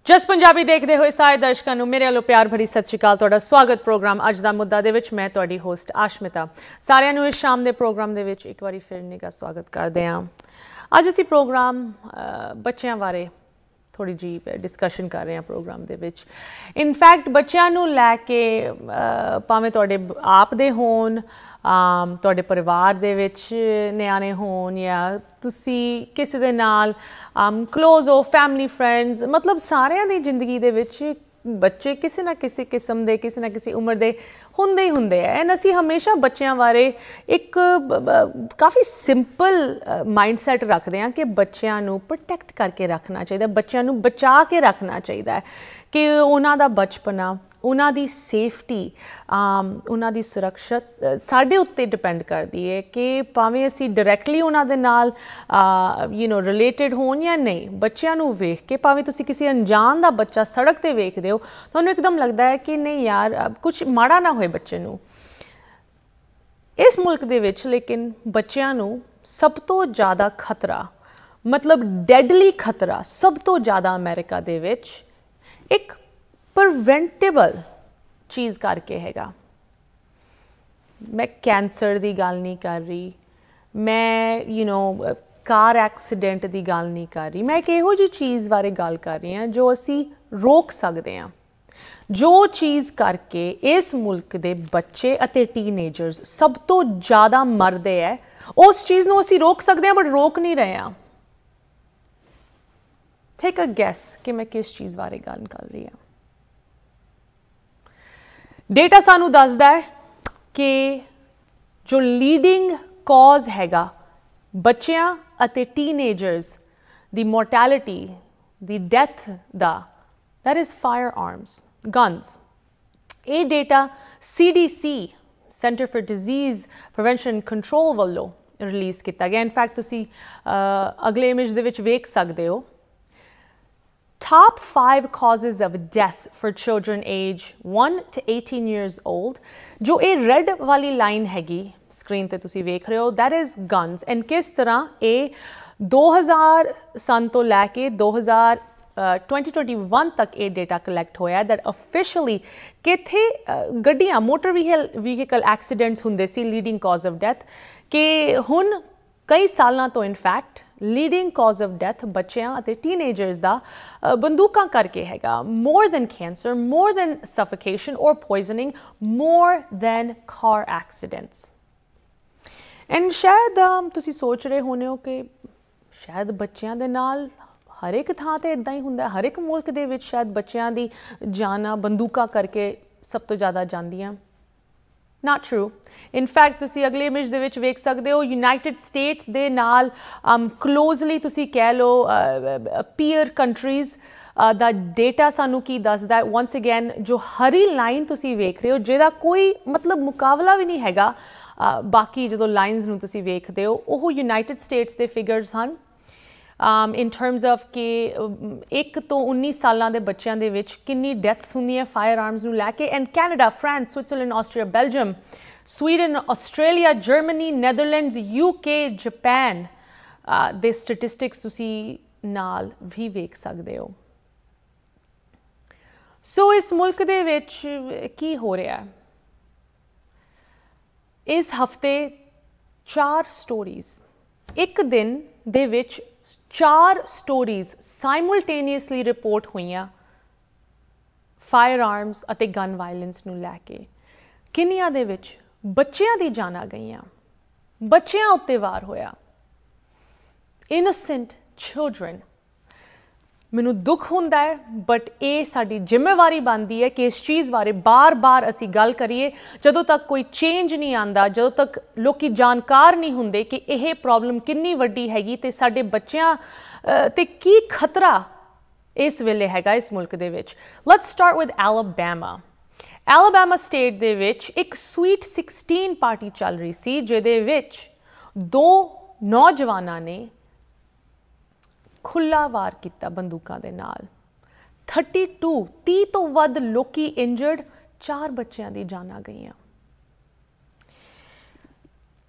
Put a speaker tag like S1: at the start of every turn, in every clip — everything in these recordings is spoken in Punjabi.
S1: जस पंजाबी देखते हुए सारे दर्शकों को मेरे वालों प्यार भरी सत श्री अकाल। तुहाडा स्वागत प्रोग्राम अज दा मुद्दा दे विच। मैं तुहाडी होस्ट आशमिता। सारिआं नूं इस शाम दे प्रोग्राम दे विच एक बारी फिर निगा स्वागत करदे हां। अज असीं प्रोग्राम बच्चों बारे थोड़ी जी डिस्कशन कर रहे हैं प्रोग्राम दे विच। इनफैक्ट बच्चों नूं लैके भावें तुहाडे आप दे होण, तुहाडे परिवार दे विच न्याणे होण या तुसी किसी दे नाल क्लोज हो, फैमिली फ्रेंड्स, मतलब सारिਆਂ ਦੀ ਜ਼ਿੰਦਗੀ ਦੇ ਵਿੱਚ ਬੱਚੇ ਕਿਸੇ ਨਾ ਕਿਸੇ ਕਿਸਮ ਦੇ ਕਿਸੇ ਨਾ ਕਿਸੇ ਉਮਰ ਦੇ ਹੁੰਦੇ ਹੀ ਹੁੰਦੇ ਆ। ਐਂਡ ਅਸੀਂ ਹਮੇਸ਼ਾ ਬੱਚਿਆਂ ਬਾਰੇ ਇੱਕ ਕਾਫੀ ਸਿੰਪਲ ਮਾਈਂਡਸੈਟ ਰੱਖਦੇ ਹਾਂ ਕਿ ਬੱਚਿਆਂ ਨੂੰ ਪ੍ਰੋਟੈਕਟ ਕਰਕੇ ਰੱਖਣਾ ਚਾਹੀਦਾ, ਬੱਚਿਆਂ ਨੂੰ ਬਚਾ ਕੇ ਰੱਖਣਾ ਚਾਹੀਦਾ ਹੈ ਕਿ ਉਹਨਾਂ ਦਾ ਬਚਪਨਾ, ਉਹਨਾਂ ਦੀ ਸੇਫਟੀ, ਉਹਨਾਂ ਦੀ ਸੁਰੱਖਿਆ ਸਾਡੇ ਉੱਤੇ ਡਿਪੈਂਡ ਕਰਦੀ ਹੈ ਕਿ ਭਾਵੇਂ ਅਸੀਂ ਡਾਇਰੈਕਟਲੀ ਉਹਨਾਂ ਦੇ ਨਾਲ ਰਿਲੇਟਡ ਹੋਣ ਜਾਂ ਨਹੀਂ। ਬੱਚਿਆਂ ਨੂੰ ਵੇਖ ਕੇ ਭਾਵੇਂ ਤੁਸੀਂ ਕਿਸੇ ਅਣਜਾਣ ਦਾ ਬੱਚਾ ਸੜਕ 'ਤੇ ਵੇਖਦੇ ਹੋ, ਤੁਹਾਨੂੰ ਇੱਕਦਮ ਲੱਗਦਾ ਹੈ ਕਿ ਨਹੀਂ ਯਾਰ ਕੁਛ ਮਾੜਾ ਨਾ ਹੋਏ ਬੱਚੇ ਨੂੰ। ਇਸ ਮੁਲਕ ਦੇ ਵਿੱਚ ਲੇਕਿਨ ਬੱਚਿਆਂ ਨੂੰ ਸਭ ਤੋਂ ਜ਼ਿਆਦਾ ਖਤਰਾ, ਮਤਲਬ ਡੈਡਲੀ ਖਤਰਾ ਸਭ ਤੋਂ ਜ਼ਿਆਦਾ ਅਮਰੀਕਾ ਦੇ ਵਿੱਚ ਇੱਕ ਪ੍ਰੀਵੈਂਟੇਬਲ ਚੀਜ਼ ਕਰਕੇ ਹੈਗਾ। ਮੈਂ ਕੈਂਸਰ ਦੀ ਗੱਲ ਨਹੀਂ ਕਰ ਰਹੀ, ਮੈਂ ਕਾਰ ਐਕਸੀਡੈਂਟ ਦੀ ਗੱਲ ਨਹੀਂ ਕਰ ਰਹੀ, ਮੈਂ ਇੱਕ ਇਹੋ ਜਿਹੀ ਚੀਜ਼ ਬਾਰੇ ਗੱਲ ਕਰ ਰਹੀ ਹਾਂ ਜੋ ਅਸੀਂ ਰੋਕ ਸਕਦੇ ਹਾਂ, ਜੋ ਚੀਜ਼ ਕਰਕੇ ਇਸ ਮੁਲਕ ਦੇ ਬੱਚੇ ਅਤੇ ਟੀਨੇਜਰਸ ਸਭ ਤੋਂ ਜ਼ਿਆਦਾ ਮਰਦੇ ਹੈ। ਉਸ ਚੀਜ਼ ਨੂੰ ਅਸੀਂ ਰੋਕ ਸਕਦੇ ਹਾਂ ਬਟ ਰੋਕ ਨਹੀਂ ਰਹੇ ਹਾਂ। ਟੇਕ ਅ ਗੈਸ ਕਿ ਮੈਂ ਕਿਸ ਚੀਜ਼ ਬਾਰੇ ਗੱਲ ਕਰ ਰਹੀ ਹਾਂ। ਡੇਟਾ ਸਾਨੂੰ ਦੱਸਦਾ ਹੈ ਕਿ ਜੋ ਲੀਡਿੰਗ ਕੌਜ਼ ਹੈਗਾ ਬੱਚਿਆਂ ਅਤੇ teenagers the mortality, the death the, that is firearms, guns. ਇਹ data CDC Center for Disease Prevention and Control ਵੱਲੋਂ ਰਿਲੀਜ਼ ਕੀਤਾ ਗਿਆ। ਇਨਫੈਕਟ ਤੁਸੀਂ ਅਗਲੇ ਇਮੇਜ ਦੇ ਵਿੱਚ ਵੇਖ ਸਕਦੇ ਹੋ top 5 causes of death for children age 1 to 18 years old। ਜੋ ਇਹ ਰੈਡ ਵਾਲੀ ਲਾਈਨ ਹੈਗੀ ਸਕਰੀਨ ਤੇ ਤੁਸੀਂ ਵੇਖ ਰਹੇ ਹੋ, that is guns। ਐਂਡ ਕਿਸ ਤਰ੍ਹਾਂ ਇਹ 2000 ਸਨ ਤੋਂ ਲੈ ਕੇ 2021 ਤੱਕ ਇਹ ਡੇਟਾ ਕਲੈਕਟ ਹੋਇਆ that officially ਕਿੱਥੇ ਗੱਡੀਆਂ ਮੋਟਰ ਵਹੀਕਲ ਐਕਸੀਡੈਂਟਸ ਹੁੰਦੇ ਸੀ ਲੀਡਿੰਗ ਕਾਜ਼ ਆਫ ਡੈਥ, ਕਿ ਹੁਣ ਕਈ ਸਾਲਾਂ ਤੋਂ in fact leading cause of death ਬੱਚਿਆਂ ਅਤੇ ਟੀਨੇਜਰਸ ਦਾ ਬੰਦੂਕਾਂ ਕਰਕੇ ਹੈਗਾ। More than cancer, more than suffocation or poisoning, more than car accidents. And ਸ਼ਾਇਦ ਤੁਸੀਂ ਸੋਚ ਰਹੇ ਹੋਣੇ ਹੋ ਕਿ ਸ਼ਾਇਦ ਬੱਚਿਆਂ ਦੇ ਨਾਲ ਹਰ ਇੱਕ ਥਾਂ 'ਤੇ ਇੱਦਾਂ ਹੀ ਹੁੰਦਾ, ਹਰ ਇੱਕ ਮੁਲਕ ਦੇ ਵਿੱਚ ਸ਼ਾਇਦ ਬੱਚਿਆਂ ਦੀ ਜਾਨਾਂ ਬੰਦੂਕਾਂ ਕਰਕੇ ਸਭ ਤੋਂ ਜ਼ਿਆਦਾ ਜਾਂਦੀਆਂ। Not true. In fact, ਤੁਸੀਂ ਅਗਲੇ ਇਮੇਜ ਦੇ ਵਿੱਚ ਵੇਖ ਸਕਦੇ ਹੋ ਯੂਨਾਈਟਿਡ ਸਟੇਟਸ ਦੇ ਨਾਲ ਕਲੋਜ਼ਲੀ ਤੁਸੀਂ ਕਹਿ ਲਓ ਪੀਅਰ ਕੰਟਰੀਜ਼ ਦਾ ਡੇਟਾ ਸਾਨੂੰ ਕੀ ਦੱਸਦਾ ਹੈ। ਵਨਸ ਅਗੇਨ ਜੋ ਹਰੀ ਲਾਈਨ ਤੁਸੀਂ ਵੇਖ ਰਹੇ ਹੋ ਜਿਹਦਾ ਕੋਈ ਮਤਲਬ ਮੁਕਾਬਲਾ ਵੀ ਨਹੀਂ ਹੈਗਾ ਬਾਕੀ ਜਦੋਂ ਲਾਈਨਸ ਨੂੰ ਤੁਸੀਂ ਵੇਖਦੇ ਹੋ, ਉਹ ਯੂਨਾਈਟਿਡ ਸਟੇਟਸ ਦੇ ਫਿਗਰਸ ਹਨ in terms of ਕਿ 1 ਤੋਂ 19 ਸਾਲਾਂ ਦੇ ਬੱਚਿਆਂ ਦੇ ਵਿੱਚ ਕਿੰਨੀ ਡੈਥਸ ਹੁੰਦੀਆਂ ਫਾਇਰ ਆਰਮਸ ਨੂੰ ਲੈ ਕੇ। And Canada, France, Switzerland, Austria, Belgium, Sweden, Australia, Germany, Netherlands, UK, Japan ਦੇ ਸਟੈਟਿਸਟਿਕਸ ਤੁਸੀਂ ਨਾਲ ਵੀ ਵੇਖ ਸਕਦੇ ਹੋ। ਸੋ ਇਸ ਮੁਲਕ ਦੇ ਵਿੱਚ ਕੀ ਹੋ ਰਿਹਾ ਹੈ? ਇਸ ਹਫਤੇ 4 ਸਟੋਰੀਜ਼, ਇੱਕ ਦਿਨ ਦੇ ਵਿੱਚ 4 ਸਟੋਰੀਜ਼ ਸਾਈਮਲਟੇਨੀਅਸਲੀ ਰਿਪੋਰਟ ਹੋਈਆਂ ਫਾਇਰ ਆਰਮਸ ਅਤੇ ਗਨ ਵਾਇਲੈਂਸ ਨੂੰ ਲੈ ਕੇ। ਕਿੰਨੀਆਂ ਦੇ ਵਿੱਚ ਬੱਚਿਆਂ ਦੀ ਜਾਨਾਂ ਗਈਆਂ, ਬੱਚਿਆਂ ਉੱਤੇ ਵਾਰ ਹੋਇਆ, ਇਨੋਸੈਂਟ ਚਿਲਡਰਨ। ਮੈਨੂੰ ਦੁੱਖ ਹੁੰਦਾ ਹੈ ਬਟ ਇਹ ਸਾਡੀ ਜ਼ਿੰਮੇਵਾਰੀ ਬਣਦੀ ਹੈ ਕਿ ਇਸ ਚੀਜ਼ ਬਾਰੇ ਬਾਰ-ਬਾਰ ਅਸੀਂ ਗੱਲ ਕਰੀਏ। ਜਦੋਂ ਤੱਕ ਕੋਈ ਚੇਂਜ ਨਹੀਂ ਆਉਂਦਾ, ਜਦੋਂ ਤੱਕ ਲੋਕੀ ਜਾਣਕਾਰ ਨਹੀਂ ਹੁੰਦੇ ਕਿ ਇਹ ਪ੍ਰੋਬਲਮ ਕਿੰਨੀ ਵੱਡੀ ਹੈਗੀ ਤੇ ਸਾਡੇ ਬੱਚਿਆਂ ਤੇ ਕੀ ਖਤਰਾ ਇਸ ਵੇਲੇ ਹੈਗਾ ਇਸ ਮੁਲਕ ਦੇ ਵਿੱਚ। Let's start with Alabama. Alabama state ਦੇ ਵਿੱਚ ਇੱਕ ਸਵੀਟ 16 ਪਾਰਟੀ ਚੱਲ ਰਹੀ ਸੀ ਜਿਹਦੇ ਵਿੱਚ 2 ਨੌਜਵਾਨਾਂ ਨੇ ਖੁੱਲਾ ਵਾਰ ਕੀਤਾ ਬੰਦੂਕਾਂ ਦੇ ਨਾਲ। 30 ਤੋਂ ਵੱਧ ਲੋਕੀ ਇੰਜਰਡ, 4 ਬੱਚਿਆਂ ਦੀ ਜਾਨਾਂ ਗਈਆਂ।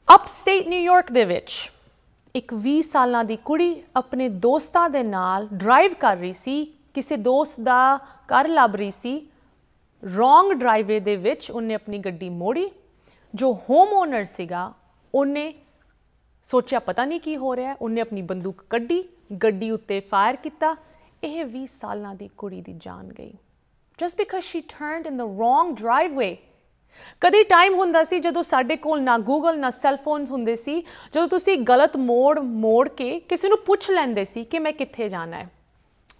S1: ਅਪਸਟੇਟ ਨਿਊਯਾਰਕ ਦੇ ਵਿੱਚ ਇੱਕ 20 ਸਾਲਾਂ ਦੀ ਕੁੜੀ ਆਪਣੇ ਦੋਸਤਾਂ ਦੇ ਨਾਲ ਡਰਾਈਵ ਕਰ ਰਹੀ ਸੀ किसी दोस्त दा घर लभ रही सी, रॉन्ग ड्राइवे दे विच उन्हें अपनी गड्डी मोड़ी। जो होम ओनर सीगा उन्हें सोचा पता नहीं की हो रहा है, उन्हें अपनी बंदूक कड्डी, गड्डी उत्ते फायर किया। यह 20 साल की कुड़ी की जान गई just because she turned in the wrong driveway. कदी टाइम हुंदा सी जदों साडे कोल ना गूगल ना सैलफोन्स हुंदे सी, जदों तुसी गलत मोड़ के किसी नूं पुछ लैंदे सी कि मैं कित्थे जाना है।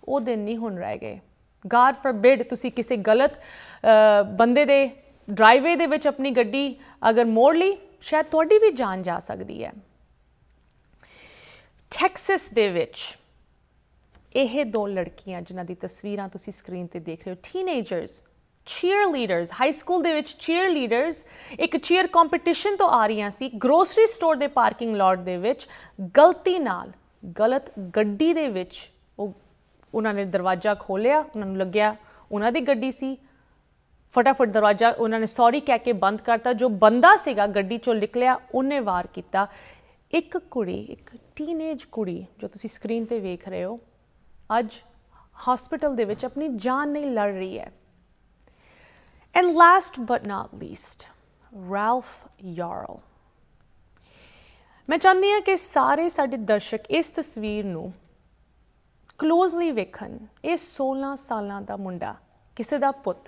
S1: वो दिन नहीं हुण रह गए। गॉड फॉरबिड तुसी किसी गलत बंदे दे ड्राइवे दे विच अपनी गड्डी अगर मोड़ ली, शायद तुहाडी भी जान जा सकदी है। टैक्सस दे विच ਇਹ 2 लड़कियां जिन्हां दी तस्वीरां तुसी स्क्रीन ते देख रहे हो, टीनेजर्स, cheerleaders, हाई स्कूल दे विच cheerleaders एक चीयर कंपीटिशन तो आ रही सी। ग्रोसरी स्टोर दे पार्किंग लॉट दे विच गलती नाल गलत गड्डी दे विच उन्होंने दरवाजा खोलिया, उन्होंने लग्या उन्हां दी गड्डी सी। फटाफट दरवाजा उन्होंने सॉरी कह के बंद करता। जो बंदा सीगा गड्डी चों निकलिया, उन्हें वार किया। एक कुड़ी, एक टीनेज कुड़ी जो तुसी स्क्रीन ते वेख रहे हो, अज हॉस्पिटल दे विच अपनी जान नहीं लड़ रही है। And last but not least, Ralph Yarl. मैं चाहती हाँ कि सारे साडे दर्शक इस तस्वीर नूं क्लोजली वेखन। ये 16 सालां दा मुंडा, किसी दा पुत,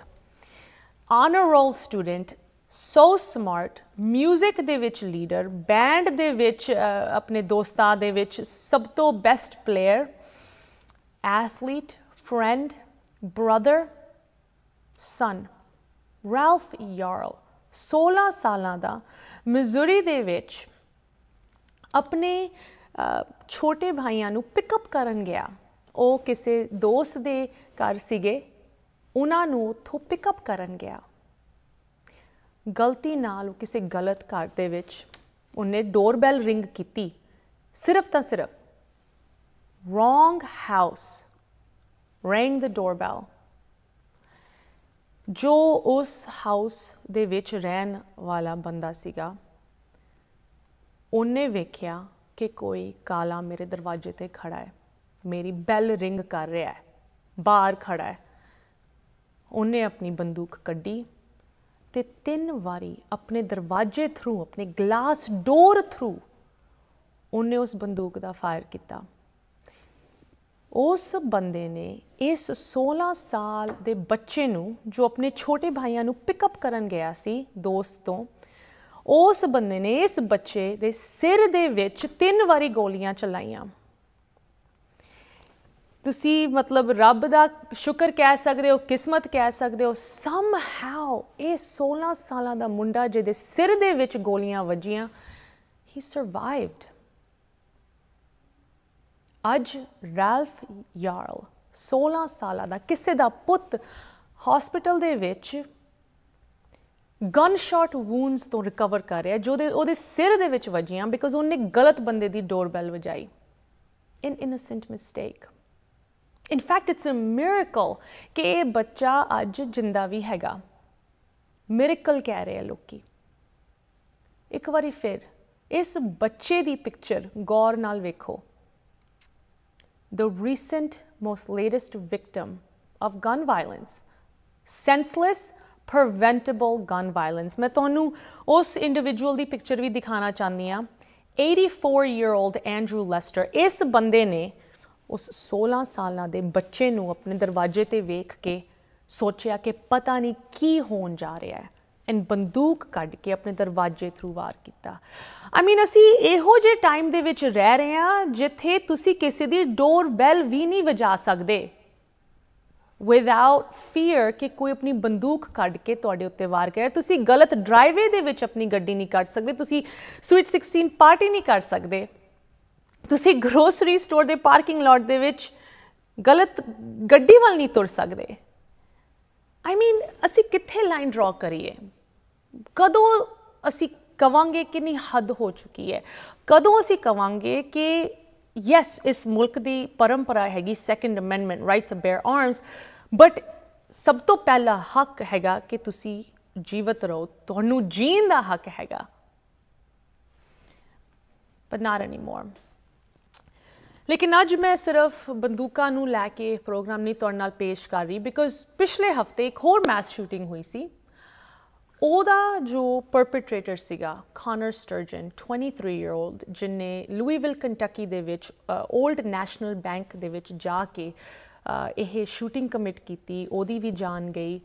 S1: honour roll student, so smart, music दे विच लीडर, बैंड दे विच अपने दोस्तां दे विच सब तो best player, athlete, friend, brother, son. Ralph Yarl 16 सालां दा मिजूरी दे विच अपने छोटे भाइयों नूं पिकअप करन गया। वो किसी दोस्त दे घर सीगे, उन्हां नूं उत्थों पिकअप करन गया। गलती नाल किसी गलत घर दे विच उन्हें डोरबैल रिंग की, सिर्फ तो सिर्फ रॉन्ग हाउस रैंग द डोरबैल। जो उस हाउस दे विच रहन वाला बंदा सीगा, उन्हें वेख्या कि कोई काला मेरे दरवाजे ते खड़ा है, मेरी बैल रिंग कर रहा है, बाहर खड़ा है। उन्हें अपनी बंदूक कड्डी ते 3 वारी अपने दरवाजे थ्रू, अपने ग्लास डोर थ्रू उन्हें उस बंदूक का फायर किया। उस बंदे ने इस 16 साल के बच्चे नूं, जो अपने छोटे भाइयों नूं पिकअप करन गया सी दोस्त तो, उस बंदे ने इस बच्चे दे सिर दे विच 3 वारी गोलियां चलाइयां। तुसी मतलब रब दा शुक्र कह सकते हो, किस्मत कह सकते हो। समहाउ ये 16 साल का मुंडा जिहदे सिर दे विच गोलियां वजियां, ही सर्वाइव्ड। अज रैल्फ यार्ल 16 साल का किसी का पुत हॉस्पिटल दे विच गन शॉट वूंड्स तो रिकवर कर रहा है, जो उहदे सिर दे विच वजियां बिकॉज उन्हें गलत बंदे दी डोरबैल वजाई। In innocent mistake. In fact it's a miracle कि यह बच्चा अज जिंदा भी हैगा। मिरेकल कह रहे हैं लोग। एक बारी फिर इस बच्चे की पिक्चर गौर नाल वेखो। The recent most latest victim of gun violence, senseless preventable gun violence. मैं तुहानू उस इंडिविजुअल की पिक्चर भी दिखाना चाहती हाँ। 84-year-old एंड्रू लेस्टर, इस बंदे ने उस 16 साल के बच्चे नूं अपने दरवाजे ते वेख के सोचा कि पता नहीं की होण जा रहा है, एंड बंदूक कढ़ के अपने दरवाजे थ्रू वार किया। आई मीन असी इहो जे टाइम दे विच रह रहे हैं जिथे तुसी किसी दी डोर बैल भी नहीं वजा सकते विदाउट फीयर कि कोई अपनी बंदूक कढ़ के तुहाडे उत्ते वार करे। तुसी गलत ड्राइवे दे विच अपनी गड्डी नहीं कढ़ सकते, तुसी स्वीट 16 पार्टी नहीं कर सकते, तुसी ग्रोसरी स्टोर दे पार्किंग लॉट दे विच गलत गड्डी वाल नहीं तुर सकते। आई मीन असी कित्थे लाइन ड्रॉ करिए? कदों असी कवांगे कि नहीं हद हो चुकी है? कदों असी कवांगे कि यस इस मुल्क की परंपरा हैगी second amendment, rights of bear arms, but सब तो पहला हक हैगा कि तुसी जीवित रहो, तुहानू जीण दा हक हैगा। But not anymore. लेकिन अज मैं सिर्फ बंदूकां नूं लैके प्रोग्राम नहीं तुहाडे नाल पेश कर रही बिकॉज पिछले हफ्ते एक होर मैस शूटिंग हुई सी ਉਹਦਾ जो परपीट्रेटर ਸੀਗਾ ਕੌਨਰ ਸਟਰਜਨ 23 ਈਅਰ ਓਲਡ ਜਿਨਨੇ ਲੂਈਵਿਲ ਕੰਟਕੀ ਦੇ ਵਿੱਚ ਓਲਡ ਨੈਸ਼ਨਲ ਬੈਂਕ ਦੇ ਵਿੱਚ ਜਾ ਕੇ ਇਹ ਸ਼ੂਟਿੰਗ ਕਮਿਟ ਕੀਤੀ ਉਹਦੀ ਵੀ ਜਾਨ ਗਈ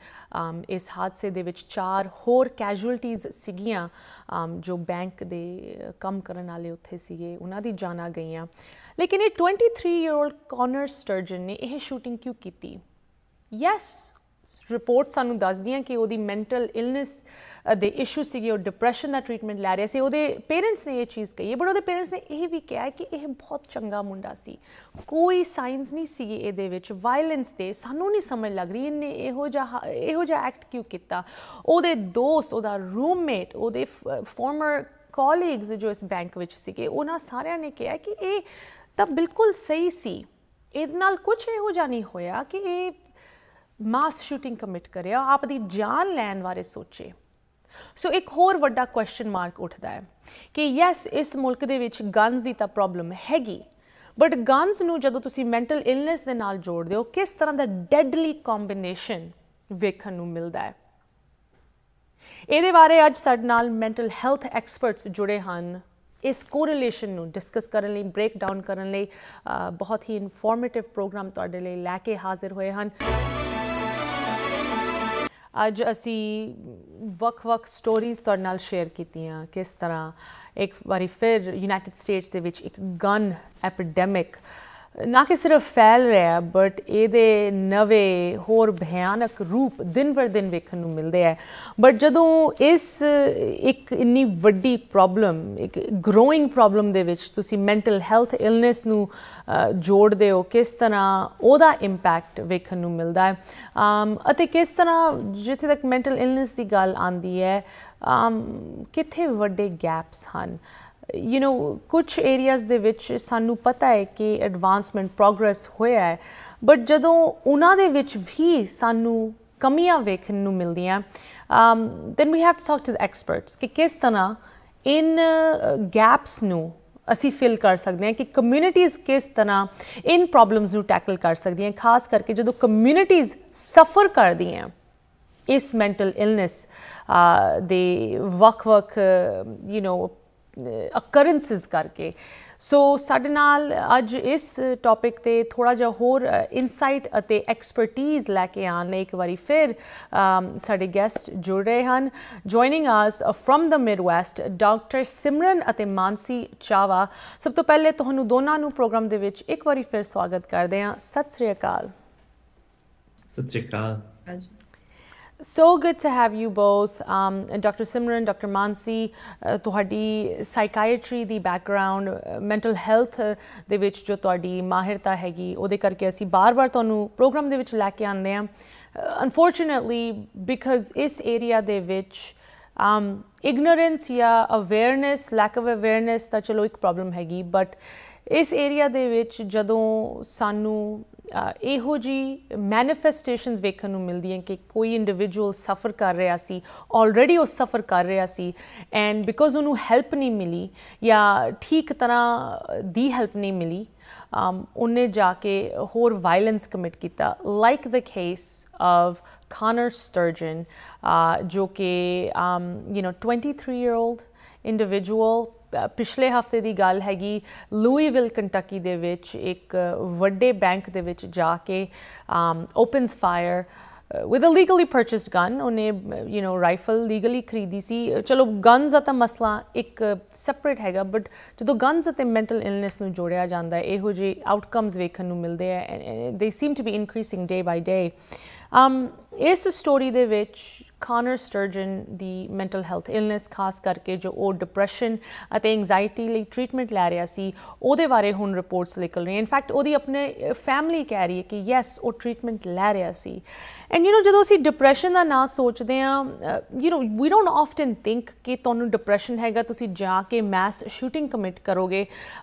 S1: ਇਸ ਹਾਦਸੇ ਦੇ ਵਿੱਚ 4 ਹੋਰ ਕੈਜੂਅਲਟੀਜ਼ ਸੀਗੀਆਂ ਜੋ ਬੈਂਕ ਦੇ ਕੰਮ ਕਰਨ ਵਾਲੇ ਉੱਥੇ ਸੀਗੇ ਉਹਨਾਂ ਦੀ ਜਾਨਾਂ ਗਈਆਂ ਲੇਕਿਨ ਇਹ 23 ਈਅਰ ਓਲਡ ਕੌਨਰ ਸਟਰਜਨ ਨੇ ਇਹ ਸ਼ੂਟਿੰਗ ਕਿਉਂ ਕੀਤੀ ਯੈਸ ਰਿਪੋਰਟ ਸਾਨੂੰ ਦੱਸਦੀਆਂ ਕਿ ਉਹਦੀ ਮੈਂਟਲ ਇਲਨੈਸ ਦੇ ਇਸ਼ੂ ਸੀਗੇ ਉਹ ਡਿਪਰੈਸ਼ਨ ਦਾ ਟ੍ਰੀਟਮੈਂਟ ਲੈ ਰਿਹਾ ਸੀ ਉਹਦੇ ਪੇਰੈਂਟਸ ਨੇ ਇਹ ਚੀਜ਼ ਕਹੀ ਹੈ ਬਟ ਉਹਦੇ ਪੇਰੈਂਟਸ ਨੇ ਇਹ ਵੀ ਕਿਹਾ ਕਿ ਇਹ ਬਹੁਤ ਚੰਗਾ ਮੁੰਡਾ ਸੀ ਕੋਈ ਸਾਈਨਸ ਨਹੀਂ ਸੀਗੇ ਇਹਦੇ ਵਿੱਚ ਵਾਇਲੈਂਸ ਦੇ ਸਾਨੂੰ ਨਹੀਂ ਸਮਝ ਲੱਗ ਰਹੀ ਇਹਨੇ ਇਹੋ ਜਿਹਾ ਐਕਟ ਕਿਉਂ ਕੀਤਾ ਉਹਦੇ ਦੋਸਤ ਉਹਦਾ ਰੂਮਮੇਟ ਉਹਦੇ ਫਾਰਮਰ ਕੋਲੀਗਸ ਜੋ ਇਸ ਬੈਂਕ ਵਿੱਚ ਸੀਗੇ ਉਹਨਾਂ ਸਾਰਿਆਂ ਨੇ ਕਿਹਾ ਕਿ ਇਹ ਤਾਂ ਬਿਲਕੁਲ ਸਹੀ ਸੀ ਇਹਦੇ ਨਾਲ ਕੁਝ ਇਹੋ ਜਿਹਾ ਨਹੀਂ ਹੋਇਆ ਕਿ ਇਹ ਮਾਸ ਸ਼ੂਟਿੰਗ ਕਮਿਟ ਕਰਿਆ ਆਪਦੀ ਜਾਨ ਲੈਣ ਬਾਰੇ ਸੋਚੇ ਸੋ ਇੱਕ ਹੋਰ ਵੱਡਾ ਕੁਐਸਚਨ ਮਾਰਕ ਉੱਠਦਾ ਹੈ ਕਿ ਯੈਸ ਇਸ ਮੁਲਕ ਦੇ ਵਿੱਚ ਗਨਸ ਦੀ ਤਾਂ ਪ੍ਰੋਬਲਮ ਹੈਗੀ ਬਟ ਗਨਸ ਨੂੰ ਜਦੋਂ ਤੁਸੀਂ ਮੈਂਟਲ ਇਲਨੈਸ ਦੇ ਨਾਲ ਜੋੜਦੇ ਹੋ ਕਿਸ ਤਰ੍ਹਾਂ ਦਾ ਡੈਡਲੀ ਕੰਬੀਨੇਸ਼ਨ ਵੇਖਣ ਨੂੰ ਮਿਲਦਾ ਹੈ ਇਹਦੇ ਬਾਰੇ ਅੱਜ ਸਾਡੇ ਨਾਲ ਮੈਂਟਲ ਹੈਲਥ ਐਕਸਪਰਟਸ ਜੁੜੇ ਹਨ ਇਸ ਕੋਰਿਲੇਸ਼ਨ ਨੂੰ ਡਿਸਕਸ ਕਰਨ ਲਈ ਬ੍ਰੇਕ ਡਾਊਨ ਕਰਨ ਲਈ ਬਹੁਤ ਹੀ ਇਨਫੋਰਮੇਟਿਵ ਪ੍ਰੋਗਰਾਮ ਤੁਹਾਡੇ ਲਈ ਲੈ ਕੇ ਹਾਜ਼ਰ ਹੋਏ ਹਨ ਅੱਜ ਅਸੀਂ ਵੱਖ-ਵੱਖ ਸਟੋਰੀਜ਼ ਤੁਹਾਡੇ ਨਾਲ ਸ਼ੇਅਰ ਕੀਤੀਆਂ ਕਿਸ ਤਰ੍ਹਾਂ ਇੱਕ ਵਾਰੀ ਫਿਰ ਯੂਨਾਈਟਿਡ ਸਟੇਟਸ ਦੇ ਵਿੱਚ ਇੱਕ ਗਨ ਐਪੀਡੈਮਿਕ ਨਾ ਕਿ ਸਿਰਫ ਫੈਲ ਰਿਹਾ ਬਟ ਇਹਦੇ ਨਵੇਂ ਹੋਰ ਭਿਆਨਕ ਰੂਪ ਦਿਨ ਬਰ ਦਿਨ ਵੇਖਣ ਨੂੰ ਮਿਲਦੇ ਹੈ ਬਟ ਜਦੋਂ ਇਸ ਇੱਕ ਇੰਨੀ ਵੱਡੀ ਪ੍ਰੋਬਲਮ ਇੱਕ ਗਰੋਇੰਗ ਪ੍ਰੋਬਲਮ ਦੇ ਵਿੱਚ ਤੁਸੀਂ ਮੈਂਟਲ ਹੈਲਥ ਇਲਨੈਸ ਨੂੰ ਜੋੜਦੇ ਹੋ ਕਿਸ ਤਰ੍ਹਾਂ ਉਹਦਾ ਇੰਪੈਕਟ ਵੇਖਣ ਨੂੰ ਮਿਲਦਾ ਹੈ ਅਤੇ ਕਿਸ ਤਰ੍ਹਾਂ ਜਿੱਥੇ ਤੱਕ ਮੈਂਟਲ ਇਲਨੈਸ ਦੀ ਗੱਲ ਆਉਂਦੀ ਹੈ ਕਿੱਥੇ ਵੱਡੇ ਗੈਪਸ ਹਨ you know ਕੁਛ ਏਰੀਆਜ਼ ਦੇ ਵਿੱਚ ਸਾਨੂੰ ਪਤਾ ਹੈ ਕਿ ਐਡਵਾਂਸਮੈਂਟ ਪ੍ਰੋਗਰੈਸ ਹੋਇਆ ਹੈ ਬਟ ਜਦੋਂ ਉਹਨਾਂ ਦੇ ਵਿੱਚ ਵੀ ਸਾਨੂੰ ਕਮੀਆਂ ਵੇਖਣ ਨੂੰ ਮਿਲਦੀਆਂ then we have to talk to the experts ਕਿ ਕਿਸ ਤਰ੍ਹਾਂ ਇਨ ਗੈਪਸ ਨੂੰ ਅਸੀਂ ਫਿਲ ਕਰ ਸਕਦੇ ਹਾਂ ਕਿ ਕਮਿਊਨਿਟੀਜ਼ ਕਿਸ ਤਰ੍ਹਾਂ ਇਨ ਪ੍ਰੋਬਲਮਸ ਨੂੰ ਟੈਕਲ ਕਰ ਸਕਦੀਆਂ ਖਾਸ ਕਰਕੇ ਜਦੋਂ ਕਮਿਊਨਿਟੀਜ਼ ਸਫਰ ਕਰਦੀਆਂ ਇਸ ਮੈਂਟਲ ਇਲਨੈਸ ਦੇ ਵੱਖ-ਵੱਖ you know occurrences ਕਰਕੇ ਸੋ ਸਾਡੇ ਨਾਲ ਅੱਜ ਇਸ ਟੌਪਿਕ 'ਤੇ ਥੋੜ੍ਹਾ ਜਿਹਾ ਹੋਰ ਇਨਸਾਈਟ ਅਤੇ ਐਕਸਪਰਟੀਜ਼ ਲੈ ਕੇ ਆਉਣ ਲਈ ਇੱਕ ਵਾਰੀ ਫਿਰ ਸਾਡੇ ਗੈਸਟ ਜੁੜ ਰਹੇ ਹਨ joining us from the Midwest doctor Simran ਅਤੇ ਮਾਨਸੀ ਚਾਵਾ ਸਭ ਤੋਂ ਪਹਿਲੇ ਤੁਹਾਨੂੰ ਦੋਨਾਂ ਨੂੰ ਪ੍ਰੋਗਰਾਮ ਦੇ ਵਿੱਚ ਇੱਕ ਵਾਰੀ ਫਿਰ ਸਵਾਗਤ ਕਰਦੇ ਹਾਂ ਸਤਿ ਸ਼੍ਰੀ ਅਕਾਲ
S2: ਸਤਿ ਸ਼੍ਰੀ ਅਕਾਲ
S1: So good to have you both. Dr. Simran, Dr. Mansi, ਤੁਹਾਡੀ ਸਾਈਕਾਇਟਰੀ ਦੀ ਬੈਕਗਰਾਉਂਡ ਮੈਂਟਲ ਹੈਲਥ ਦੇ ਵਿੱਚ ਜੋ ਤੁਹਾਡੀ ਮਾਹਿਰਤਾ ਹੈਗੀ ਉਹਦੇ ਕਰਕੇ ਅਸੀਂ ਬਾਰ-ਬਾਰ ਤੁਹਾਨੂੰ ਪ੍ਰੋਗਰਾਮ ਦੇ ਵਿੱਚ ਲੈ ਕੇ ਆਉਂਦੇ ਹਾਂ ਅਨਫੋਰਚੂਨੇਟਲੀ ਬਿਕਾਜ਼ ਇਸ ਏਰੀਆ ਦੇ ਵਿੱਚ ਇਗਨੋਰੈਂਸ ਜਾਂ ਅਵੇਅਰਨੈਸ ਲੈਕ ਆਫ ਅਵੇਅਰਨੈਸ ਤਾਂ ਚਲੋ ਇੱਕ ਪ੍ਰੋਬਲਮ ਹੈਗੀ ਬਟ ਇਸ ਏਰੀਆ ਦੇ ਵਿੱਚ ਜਦੋਂ ਸਾਨੂੰ ਇਹੋ ਜਿਹੀ ਮੈਨੀਫੈਸਟੇਸ਼ਨਸ ਵੇਖਣ ਨੂੰ ਮਿਲਦੀਆਂ ਕਿ ਕੋਈ ਇੰਡੀਵਿਜੂਅਲ ਸਫਰ ਕਰ ਰਿਹਾ ਸੀ ਆਲਰੇਡੀ ਉਹ ਸਫਰ ਕਰ ਰਿਹਾ ਸੀ ਐਂਡ ਬਿਕੋਜ਼ ਉਹਨੂੰ ਹੈਲਪ ਨਹੀਂ ਮਿਲੀ ਜਾਂ ਠੀਕ ਤਰ੍ਹਾਂ ਦੀ ਹੈਲਪ ਨਹੀਂ ਮਿਲੀ ਉਹਨੇ ਜਾ ਕੇ ਹੋਰ ਵਾਇਲੈਂਸ ਕਮਿਟ ਕੀਤਾ ਲਾਈਕ ਦ ਕੇਸ ਆਫ ਕੌਨਰ ਸਟਰਜਨ ਜੋ ਕਿ 23 ਈਅਰ ਓਲਡ ਇੰਡੀਵਿਜੂਅਲ ਪਿਛਲੇ ਹਫਤੇ ਦੀ ਗੱਲ ਹੈਗੀ ਲੂਈਵਿਲ ਕੰਟਕੀ ਦੇ ਵਿੱਚ ਇੱਕ ਵੱਡੇ ਬੈਂਕ ਦੇ ਵਿੱਚ ਜਾ ਕੇ opens fire with a legally purchased gun ਉਹਨੇ ਰਾਈਫਲ ਲੀਗਲੀ ਖਰੀਦੀ ਸੀ ਚਲੋ ਗਨਸ ਦਾ ਤਾਂ ਮਸਲਾ ਇੱਕ ਸੈਪਰੇਟ ਹੈਗਾ ਬਟ ਜਦੋਂ ਗਨਸ ਅਤੇ ਮੈਂਟਲ ਇਲਨੈਸ ਨੂੰ ਜੋੜਿਆ ਜਾਂਦਾ ਹੈ ਇਹੋ ਜਿਹੇ ਆਊਟਕਮਸ ਵੇਖਣ ਨੂੰ ਮਿਲਦੇ ਹੈ ਦੇ ਸੀਮ ਟੂ ਬੀ ਇਨਕਰੀਸਿੰਗ ਡੇ ਬਾਈ ਡੇ ਇਸ ਸਟੋਰੀ ਦੇ ਵਿੱਚ ਕੌਨਰ ਸਟਰਜਨ ਦੀ ਮੈਂਟਲ ਹੈਲਥ ਇਲਨੈਸ ਖਾਸ ਕਰਕੇ ਜੋ ਉਹ ਡਿਪਰੈਸ਼ਨ ਅਤੇ ਐਂਗਜ਼ਾਇਟੀ ਲਈ ਟ੍ਰੀਟਮੈਂਟ ਲੈ ਰਿਹਾ ਸੀ ਉਹਦੇ ਬਾਰੇ ਹੁਣ ਰਿਪੋਰਟਸ ਨਿਕਲ ਰਹੀਆਂ ਇਨਫੈਕਟ ਉਹਦੀ ਆਪਣੇ ਫੈਮਿਲੀ ਕਹਿ ਰਹੀ ਹੈ ਕਿ ਯੈਸ ਉਹ ਟ੍ਰੀਟਮੈਂਟ ਲੈ ਰਿਹਾ ਸੀ ਐਂਡ ਜਦੋਂ ਅਸੀਂ ਡਿਪਰੈਸ਼ਨ ਦਾ ਨਾਂ ਸੋਚਦੇ ਹਾਂ ਵੀ ਡੋਂਟ ਆਫਟਨ ਥਿੰਕ ਕਿ ਤੁਹਾਨੂੰ ਡਿਪਰੈਸ਼ਨ ਹੈਗਾ ਤੁਸੀਂ ਜਾ ਕੇ ਮੈਸ ਸ਼ੂਟਿੰਗ ਕਮਿਟ ਕਰੋਗੇ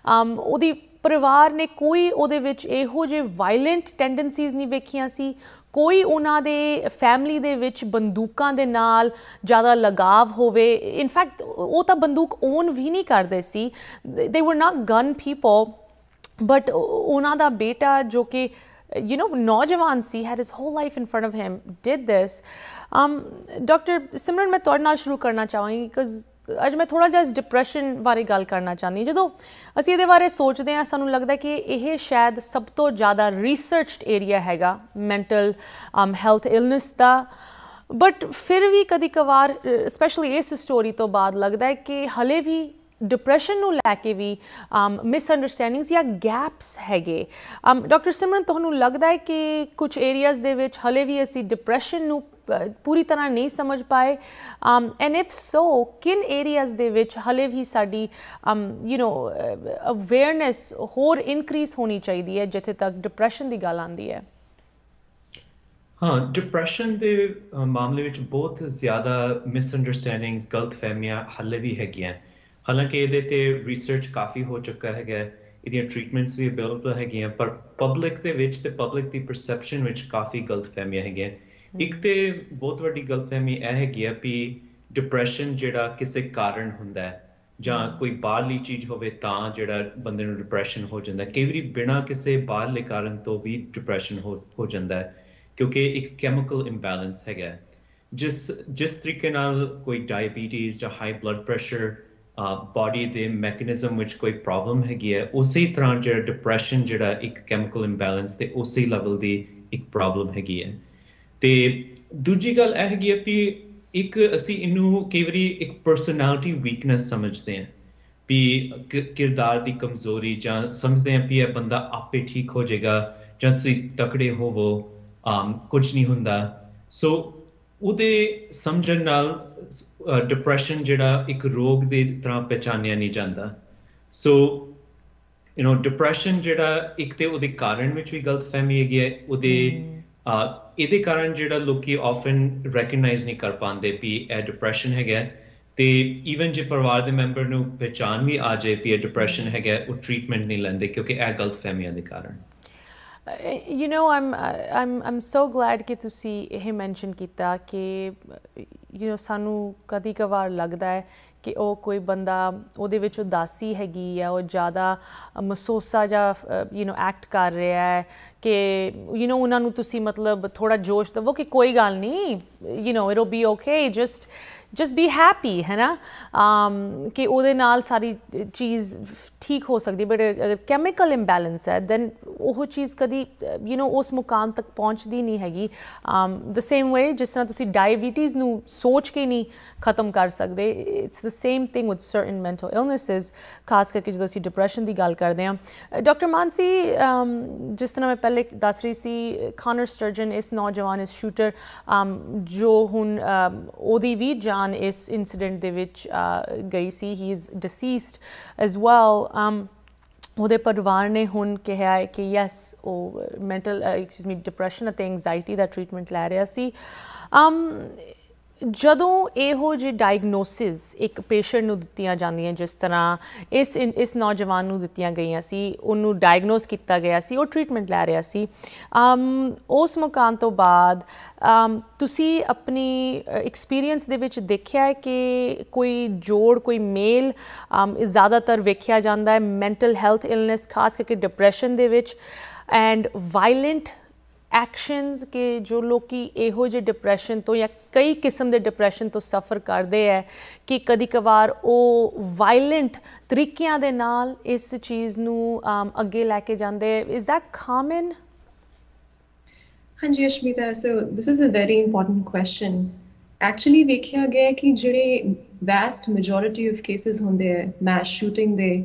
S1: ਉਹਦੀ ਪਰਿਵਾਰ ਨੇ ਕੋਈ ਉਹਦੇ ਵਿੱਚ ਇਹੋ ਜਿਹੇ ਵਾਇਲੈਂਟ ਟੈਂਡੈਂਸੀਜ਼ ਨਹੀਂ ਵੇਖੀਆਂ ਸੀ ਕੋਈ ਉਹਨਾਂ ਦੇ ਫੈਮਿਲੀ ਦੇ ਵਿੱਚ ਬੰਦੂਕਾਂ ਦੇ ਨਾਲ ਜ਼ਿਆਦਾ ਲਗਾਵ ਹੋਵੇ ਇਨਫੈਕਟ ਉਹ ਤਾਂ ਬੰਦੂਕ ਓਨ ਵੀ ਨਹੀਂ ਕਰਦੇ ਸੀ ਦੇ ਵਰ ਨਾਟ ਗਨ ਪੀਪਲ ਬਟ ਉਹਨਾਂ ਦਾ ਬੇਟਾ ਜੋ ਕਿ ਨੌਜਵਾਨ ਸੀ, had his whole life in front of him, did this. Doctor Simran, ਮੈਂ ਤੁਹਾਡੇ ਨਾਲ ਸ਼ੁਰੂ ਕਰਨਾ ਚਾਹਾਂਗੀ ਬਿਕਾਜ਼ ਅੱਜ ਮੈਂ ਥੋੜ੍ਹਾ ਜਿਹਾ ਇਸ ਡਿਪਰੈਸ਼ਨ ਬਾਰੇ ਗੱਲ ਕਰਨਾ ਚਾਹੁੰਦੀ। ਜਦੋਂ ਅਸੀਂ ਇਹਦੇ ਬਾਰੇ ਸੋਚਦੇ ਹਾਂ ਸਾਨੂੰ ਲੱਗਦਾ ਕਿ ਇਹ ਸ਼ਾਇਦ ਸਭ ਤੋਂ ਜ਼ਿਆਦਾ ਰਿਸਰਚਡ ਏਰੀਆ ਹੈਗਾ mental health illness the, but ਫਿਰ ਵੀ ਕਦੀ ਕਵਾਰ ਸਪੈਸ਼ਲੀ ਇਸ ਸਟੋਰੀ ਤੋਂ ਬਾਅਦ ਲੱਗਦਾ ਹੈ ਕਿ ਹਲੇ ਵੀ ਡਿਪਰੈਸ਼ਨ ਨੂੰ ਲੈ ਕੇ ਵੀ ਮਿਸਅੰਡਰਸਟੈਂਡਿੰਗਸ ਜਾਂ ਗੈਪਸ ਹੈਗੇ। ਡਾਕਟਰ ਸਿਮਰਨ, ਤੁਹਾਨੂੰ ਲੱਗਦਾ ਹੈ ਕਿ ਕੁਝ ਏਰੀਆਜ਼ ਦੇ ਵਿੱਚ ਹਲੇ ਵੀ ਅਸੀਂ ਡਿਪਰੈਸ਼ਨ ਨੂੰ ਪੂਰੀ ਤਰ੍ਹਾਂ ਨਹੀਂ ਸਮਝ ਪਾਏ, ਐਂਡ ਇਫ ਸੋ ਕਿਨ ਏਰੀਆਜ਼ ਦੇ ਵਿੱਚ ਹਲੇ ਵੀ ਸਾਡੀ ਅਵੇਅਰਨੈਸ ਹੋਰ ਇਨਕਰੀਜ਼ ਹੋਣੀ ਚਾਹੀਦੀ ਹੈ ਜਿੱਥੇ ਤੱਕ ਡਿਪਰੈਸ਼ਨ ਦੀ ਗੱਲ ਆਉਂਦੀ ਹੈ?
S2: ਹਾਂ, ਡਿਪਰੈਸ਼ਨ ਦੇ ਮਾਮਲੇ ਵਿੱਚ ਬਹੁਤ ਜ਼ਿਆਦਾ ਮਿਸਅੰਡਰਸਟੈਂਡਿੰਗਸ, ਗਲਤਫਹਿਮੀਆਂ ਹਾਲੇ ਵੀ ਹੈਗੀਆਂ। ਹਾਲਾਂਕਿ ਇਹਦੇ ਤੇ ਰਿਸਰਚ ਕਾਫੀ ਹੋ ਚੁੱਕਾ ਹੈਗਾ, ਇਹਦੀਆਂ ਟ੍ਰੀਟਮੈਂਟਸ ਵੀ ਅਵੇਲੇਬਲ ਹੈਗੀਆਂ, ਪਰ ਪਬਲਿਕ ਦੇ ਵਿੱਚ ਤੇ ਪਬਲਿਕ ਦੀ ਪਰਸੈਪਸ਼ਨ ਵਿੱਚ ਕਾਫੀ ਗਲਤਫਹਿਮੀਆਂ ਹੈਗੀਆਂ। ਇੱਕ ਤੇ ਬਹੁਤ ਵੱਡੀ ਗਲਤਫਹਿਮੀ ਇਹ ਹੈਗੀ ਆ ਵੀ ਡਿਪਰੈਸ਼ਨ ਜਿਹੜਾ ਕਿਸੇ ਕਾਰਨ ਹੁੰਦਾ ਹੈ ਜਾਂ ਕੋਈ ਬਾਹਰਲੀ ਚੀਜ਼ ਹੋਵੇ ਤਾਂ ਜਿਹੜਾ ਬੰਦੇ ਨੂੰ ਡਿਪਰੈਸ਼ਨ ਹੋ ਜਾਂਦਾ। ਕਈ ਵਾਰੀ ਬਿਨਾਂ ਕਿਸੇ ਬਾਹਰਲੇ ਕਾਰਨ ਤੋਂ ਵੀ ਡਿਪਰੈਸ਼ਨ ਹੋ ਜਾਂਦਾ ਹੈ, ਕਿਉਂਕਿ ਇੱਕ ਕੈਮੀਕਲ ਇੰਬੈਲੈਂਸ ਹੈਗਾ। ਜਿਸ ਤਰੀਕੇ ਨਾਲ ਕੋਈ ਡਾਇਬੀਟੀਜ਼ ਜਾਂ ਹਾਈ ਬਲੱਡ ਪ੍ਰੈਸ਼ਰ ਬੋਡੀ ਦੇ ਮੈਕੈਨਿਜ਼ਮ ਵਿੱਚ ਕੋਈ ਪ੍ਰੋਬਲਮ ਹੈਗੀ ਹੈ, ਉਸੇ ਤਰ੍ਹਾਂ ਜਿਹੜਾ ਡਿਪਰੈਸ਼ਨ ਜਿਹੜਾ ਇੱਕ ਕੈਮੀਕਲ ਇੰਬੈਲੈਂਸ ਤੇ ਉਸੇ ਲੈਵਲ ਦੀ ਇੱਕ ਪ੍ਰੋਬਲਮ ਹੈਗੀ ਹੈ। ਤੇ ਦੂਜੀ ਗੱਲ ਇਹ ਹੈਗੀ ਹੈ ਵੀ ਇੱਕ ਅਸੀਂ ਇਹਨੂੰ ਕਈ ਵਾਰੀ ਇੱਕ ਪਰਸਨੈਲਿਟੀ ਵੀਕਨੈਸ ਸਮਝਦੇ ਹਾਂ, ਵੀ ਕਿਰਦਾਰ ਦੀ ਕਮਜ਼ੋਰੀ, ਜਾਂ ਸਮਝਦੇ ਹਾਂ ਵੀ ਇਹ ਬੰਦਾ ਆਪੇ ਠੀਕ ਹੋ ਜਾਏਗਾ ਜਾਂ ਤੁਸੀਂ ਤਕੜੇ ਹੋਵੋ, ਕੁਝ ਨਹੀਂ ਹੁੰਦਾ। ਸੋ ਉਹਦੇ ਸਮਝਣ ਨਾਲ ਡਿਪਰੈਸ਼ਨ ਜਿਹੜਾ ਇੱਕ ਰੋਗ ਦੀ ਤਰ੍ਹਾਂ ਪਹਿਚਾਨਿਆ ਨਹੀਂ ਜਾਂਦਾ। ਸੋ ਡਿਪਰੈਸ਼ਨ ਜਿਹੜਾ ਇੱਕ ਤੇ ਉਹਦੇ ਕਾਰਨ ਵਿੱਚ ਵੀ ਗਲਤਫਹਿਮੀ ਹੈਗੀ ਹੈ, ਇਹਦੇ ਕਾਰਨ ਜਿਹੜਾ ਲੋਕੀ ਆਫਨ ਰੈਕਗਨਾਈਜ਼ ਨਹੀਂ ਕਰ ਪਾਉਂਦੇ ਵੀ ਇਹ ਡਿਪਰੈਸ਼ਨ ਹੈਗਾ, ਤੇ ਈਵਨ ਜੇ ਪਰਿਵਾਰ ਦੇ ਮੈਂਬਰ ਨੂੰ ਪਹਿਚਾਨ ਵੀ ਆ ਜਾਏ ਵੀ ਇਹ ਡਿਪਰੈਸ਼ਨ ਹੈਗਾ, ਉਹ ਟ੍ਰੀਟਮੈਂਟ ਨਹੀਂ ਲੈਂਦੇ ਕਿਉਂਕਿ ਇਹ ਗਲਤਫਹਿਮੀਆਂ ਦੇ ਕਾਰਨ।
S1: I'm so glad ਕਿ ਤੁਸੀਂ ਇਹ ਮੈਂਸ਼ਨ ਕੀਤਾ ਕਿ ਸਾਨੂੰ ਕਦੀ ਕਵਾਰ ਲੱਗਦਾ ਹੈ ਕਿ ਉਹ ਕੋਈ ਬੰਦਾ ਉਹਦੇ ਵਿੱਚ ਉਦਾਸੀ ਹੈਗੀ ਆ, ਉਹ ਜ਼ਿਆਦਾ ਮਹਿਸੂਸਾ ਜਾਂ ਐਕਟ ਕਰ ਰਿਹਾ ਹੈ ਕਿ ਉਹਨਾਂ ਨੂੰ ਤੁਸੀਂ ਮਤਲਬ ਥੋੜ੍ਹਾ ਜੋਸ਼ ਦੇਵੋ ਕਿ ਕੋਈ ਗੱਲ ਨਹੀਂ, it'll be okay, just be happy, ਹੈ ਨਾ, ਕਿ ਉਹਦੇ ਨਾਲ ਸਾਰੀ ਚੀਜ਼ ਠੀਕ ਹੋ ਸਕਦੀ। ਬਟ ਅਗਰ ਕੈਮੀਕਲ ਇੰਬੈਲੈਂਸ ਹੈ ਦੈਨ ਉਹ ਚੀਜ਼ ਕਦੀ ਉਸ ਮੁਕਾਮ ਤੱਕ ਪਹੁੰਚਦੀ ਨਹੀਂ ਹੈਗੀ। ਦ ਸੇਮ ਵੇ ਜਿਸ ਤਰ੍ਹਾਂ ਤੁਸੀਂ ਡਾਇਬੀਟੀਜ਼ ਨੂੰ ਸੋਚ ਕੇ ਨਹੀਂ ਖ਼ਤਮ ਕਰ ਸਕਦੇ, it's the same thing with certain mental illnesses, ਖਾਸ ਕਰਕੇ ਜਦੋਂ ਅਸੀਂ ਡਿਪਰੈਸ਼ਨ ਦੀ ਗੱਲ ਕਰਦੇ ਹਾਂ। ਡਾਕਟਰ ਮਾਨਸੀ, ਜਿਸ ਤਰ੍ਹਾਂ ਮੈਂ ਪਹਿਲੇ ਦੱਸ ਰਹੀ ਸੀ, ਕਾਨਰ ਸਟਰਜਨ ਇਸ ਨੌਜਵਾਨ, ਇਸ ਸ਼ੂਟਰ ਜੋ ਹੁਣ ਉਹਦੀ ਵੀ ਜਾਨ ਇਸ ਇੰਸੀਡੈਂਟ ਦੇ ਵਿੱਚ ਗਈ ਸੀ, ਹੀ ਇਜ਼ ਡਿਸੀਸਡ ਐਜ਼ ਵੈਲ। ਉਹਦੇ ਪਰਿਵਾਰ ਨੇ ਹੁਣ ਕਿਹਾ ਹੈ ਕਿ ਯੈਸ ਉਹ ਡਿਪਰੈਸ਼ਨ ਅਤੇ ਐਂਗਜ਼ਾਇਟੀ ਦਾ ਟ੍ਰੀਟਮੈਂਟ ਲੈ ਰਿਹਾ ਸੀ। ਜਦੋਂ ਇਹੋ ਜਿਹੀ ਡਾਇਗਨੋਸਿਸ ਇੱਕ ਪੇਸ਼ੈਂਟ ਨੂੰ ਦਿੱਤੀਆਂ ਜਾਂਦੀਆਂ, ਜਿਸ ਤਰ੍ਹਾਂ ਇਸ ਨੌਜਵਾਨ ਨੂੰ ਦਿੱਤੀਆਂ ਗਈਆਂ ਸੀ, ਉਹਨੂੰ ਡਾਇਗਨੋਸ ਕੀਤਾ ਗਿਆ ਸੀ, ਉਹ ਟ੍ਰੀਟਮੈਂਟ ਲੈ ਰਿਹਾ ਸੀ, ਉਸ ਮੁਕਾਮ ਤੋਂ ਬਾਅਦ ਤੁਸੀਂ ਆਪਣੀ ਐਕਸਪੀਰੀਅੰਸ ਦੇ ਵਿੱਚ ਦੇਖਿਆ ਹੈ ਕਿ ਕੋਈ ਜੋੜ, ਕੋਈ ਮੇਲ ਜ਼ਿਆਦਾਤਰ ਵੇਖਿਆ ਜਾਂਦਾ ਹੈ ਮੈਂਟਲ ਹੈਲਥ ਇਲਨੈਸ, ਖਾਸ ਕਰਕੇ ਡਿਪਰੈਸ਼ਨ ਦੇ ਵਿੱਚ, ਐਂਡ ਵਾਇਲੈਂਟ ਐਕਸ਼ਨਸ ਕਿ ਜੋ ਲੋਕੀ ਇਹੋ ਜਿਹੇ ਡਿਪਰੈਸ਼ਨ ਤੋਂ ਜਾਂ ਕਈ ਕਿਸਮ ਦੇ ਡਿਪਰੈਸ਼ਨ ਤੋਂ ਸਫਰ ਕਰਦੇ ਹੈ ਕਿ ਕਦੀ ਕਵਾਰ ਉਹ ਵਾਇਲੈਂਟ ਤਰੀਕਿਆਂ ਦੇ ਨਾਲ ਇਸ ਚੀਜ਼ ਨੂੰ ਅੱਗੇ ਲੈ ਕੇ ਜਾਂਦੇ। Is that common?
S3: ਹਾਂਜੀ Ashmita, so this is a very important question. Actually ਵੇਖਿਆ ਗਿਆ ਕਿ ਜਿਹੜੇ ਵੈਸਟ ਮੈਜੋਰਿਟੀ ਆਫ ਕੇਸਿਸ ਹੁੰਦੇ ਹੈ ਮੈਸ ਸ਼ੂਟਿੰਗ ਦੇ,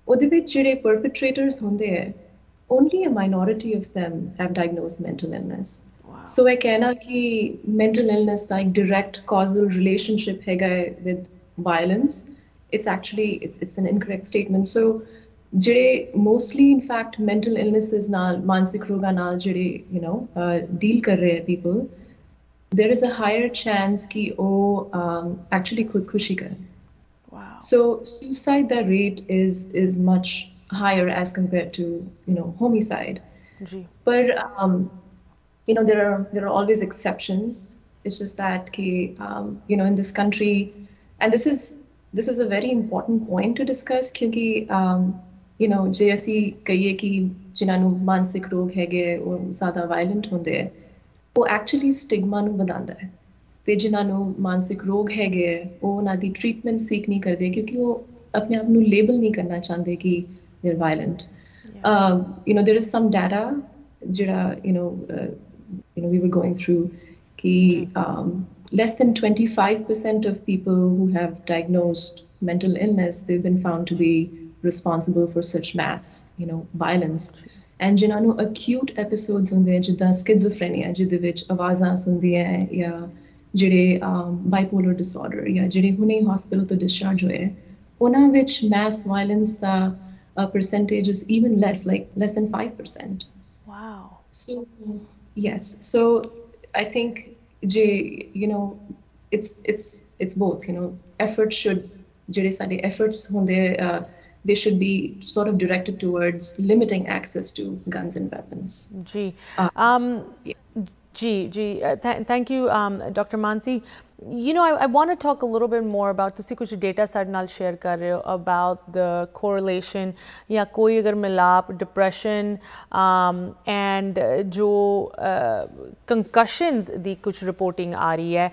S3: ਉਹਦੇ ਵਿੱਚ ਜਿਹੜੇ ਪਰਪੀਟ੍ਰੇਟਰਸ ਹੁੰਦੇ ਹੈ, only a minority of them have diagnosed mental illness. Wow. So I कहना कि mental illness का एक direct causal relationship है with violence. It's actually it's an incorrect statement. So ਜਿਹੜੇ mostly in fact mental illnesses ਨਾਲ ਮਾਨਸਿਕ ਰੋਗਾਂ ਨਾਲ ਜਿਹੜੇ deal ਕਰ ਰਹੇ people, there is a higher chance ਕਿ ਉਹ actually ਖੁਦਕੁਸ਼ੀ ਕਰਨ. Wow. So suicide, the rate is much higher as compared to homicide. But there are always exceptions. It's just that in this country, and this is a very important point to discuss, because ਜੇ ਅਸੀਂ ਕਹੀਏ ਕਿ ਜਿਨ੍ਹਾਂ ਨੂੰ ਮਾਨਸਿਕ ਰੋਗ ਹੈਗੇ ਉਹ ਜ਼ਿਆਦਾ ਵਾਇਲੈਂਟ ਹੁੰਦੇ ਹੈ, ਉਹ ਐਕਚੁਅਲੀ ਸਟਿਗਮਾ ਨੂੰ ਵਧਾਉਂਦਾ ਹੈ। ਤੇ ਜਿਨ੍ਹਾਂ ਨੂੰ ਮਾਨਸਿਕ ਰੋਗ ਹੈਗੇ ਹੈ ਉਹ ਉਹਨਾਂ ਦੀ ਟ੍ਰੀਟਮੈਂਟ ਸੀਕ ਨਹੀਂ ਕਰਦੇ ਕਿਉਂਕਿ ਉਹ ਆਪਣੇ ਆਪ ਨੂੰ ਲੇਬਲ ਨਹੀਂ ਕਰਨਾ ਚਾਹੁੰਦੇ ਕਿ they are violent. there is some data ਜਿਹੜਾ we were going through ਕਿ less than 25% of people who have diagnosed mental illness, they've been found to be responsible for such mass violence. And ਜਿਨ੍ਹਾਂ ਨੂੰ acute episodes ਹੁੰਦੇ ਜਿੱਦਾਂ schizophrenia ਜਿਹਦੇ ਵਿੱਚ ਆਵਾਜ਼ਾਂ ਸੁਣਦੀਆਂ ਜਾਂ ਜਿਹੜੇ bipolar disorder ਜਾਂ ਜਿਹੜੇ ਹੁਣੇ hospital ਤੋਂ discharge ਹੋਏ ਉਹਨਾਂ ਵਿੱਚ mass violence the percentage is even less than 5%.
S1: Wow.
S3: So yes, so I think it's both, efforts should ਜਿਹੜੇ ਸਾਡੇ efforts ਹੁੰਦੇ they should be sort of directed towards limiting access to guns and weapons.
S1: Thank you, Dr. Mansi. I want to talk a little bit more about ਤੁਸੀਂ ਕੁਝ data ਸਾਡੇ ਨਾਲ share ਕਰ ਰਹੇ ਹੋ about the correlation ਜਾਂ ਕੋਈ ਅਗਰ ਮਿਲਾਪ depression and ਜੋ concussions ਦੀ ਕੁਝ reporting ਆ ਰਹੀ ਹੈ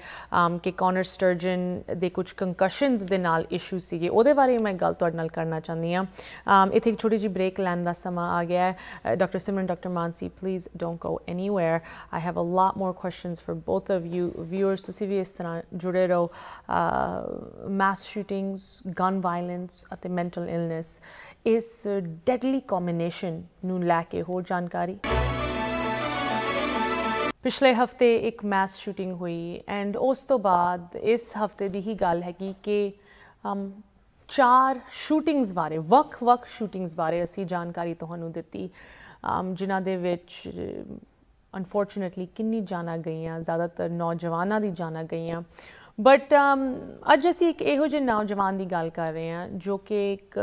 S1: ਕਿ Connor Sturgeon ਦੇ ਕੁਝ concussions ਦੇ ਨਾਲ issue ਸੀਗੇ, ਉਹਦੇ ਬਾਰੇ ਮੈਂ ਗੱਲ ਤੁਹਾਡੇ ਨਾਲ ਕਰਨਾ ਚਾਹੁੰਦੀ ਹਾਂ। ਇੱਥੇ ਇੱਕ ਛੋਟੀ ਜਿਹੀ break ਲੈਣ ਦਾ ਸਮਾਂ ਆ ਗਿਆ ਹੈ। Dr. Simran, Dr. Mansi, please don't go anywhere. I have a lot more questions for both of you. Viewers, ਤੁਸੀਂ ਵੀ ਇਸ ਤਰ੍ਹਾਂ ਜੁੜੇ ਰਹੋ। mass shootings, gun violence ਅਤੇ mental illness, ਇਸ deadly combination ਨੂੰ ਲੈ ਕੇ ਹੋਰ ਜਾਣਕਾਰੀ। ਪਿਛਲੇ ਹਫਤੇ ਇੱਕ mass shooting ਹੋਈ ਐਂਡ ਉਸ ਤੋਂ ਬਾਅਦ ਇਸ ਹਫਤੇ ਦੀ ਹੀ ਗੱਲ ਹੈਗੀ ਕਿ 4 shootings ਬਾਰੇ, ਵੱਖ-ਵੱਖ shootings ਬਾਰੇ ਅਸੀਂ ਜਾਣਕਾਰੀ ਤੁਹਾਨੂੰ ਦਿੱਤੀ ਜਿਨ੍ਹਾਂ ਦੇ ਵਿੱਚ ਅਨਫੋਰਚੂਨੇਟਲੀ ਕਿੰਨੀ ਜਾਨਾਂ ਗਈਆਂ, ਜ਼ਿਆਦਾਤਰ ਨੌਜਵਾਨਾਂ ਦੀ ਜਾਨਾਂ ਗਈਆਂ। ਬਟ ਅੱਜ ਅਸੀਂ ਇੱਕ ਇਹੋ ਜਿਹੇ ਨੌਜਵਾਨ ਦੀ ਗੱਲ ਕਰ ਰਹੇ ਹਾਂ ਜੋ ਕਿ ਇੱਕ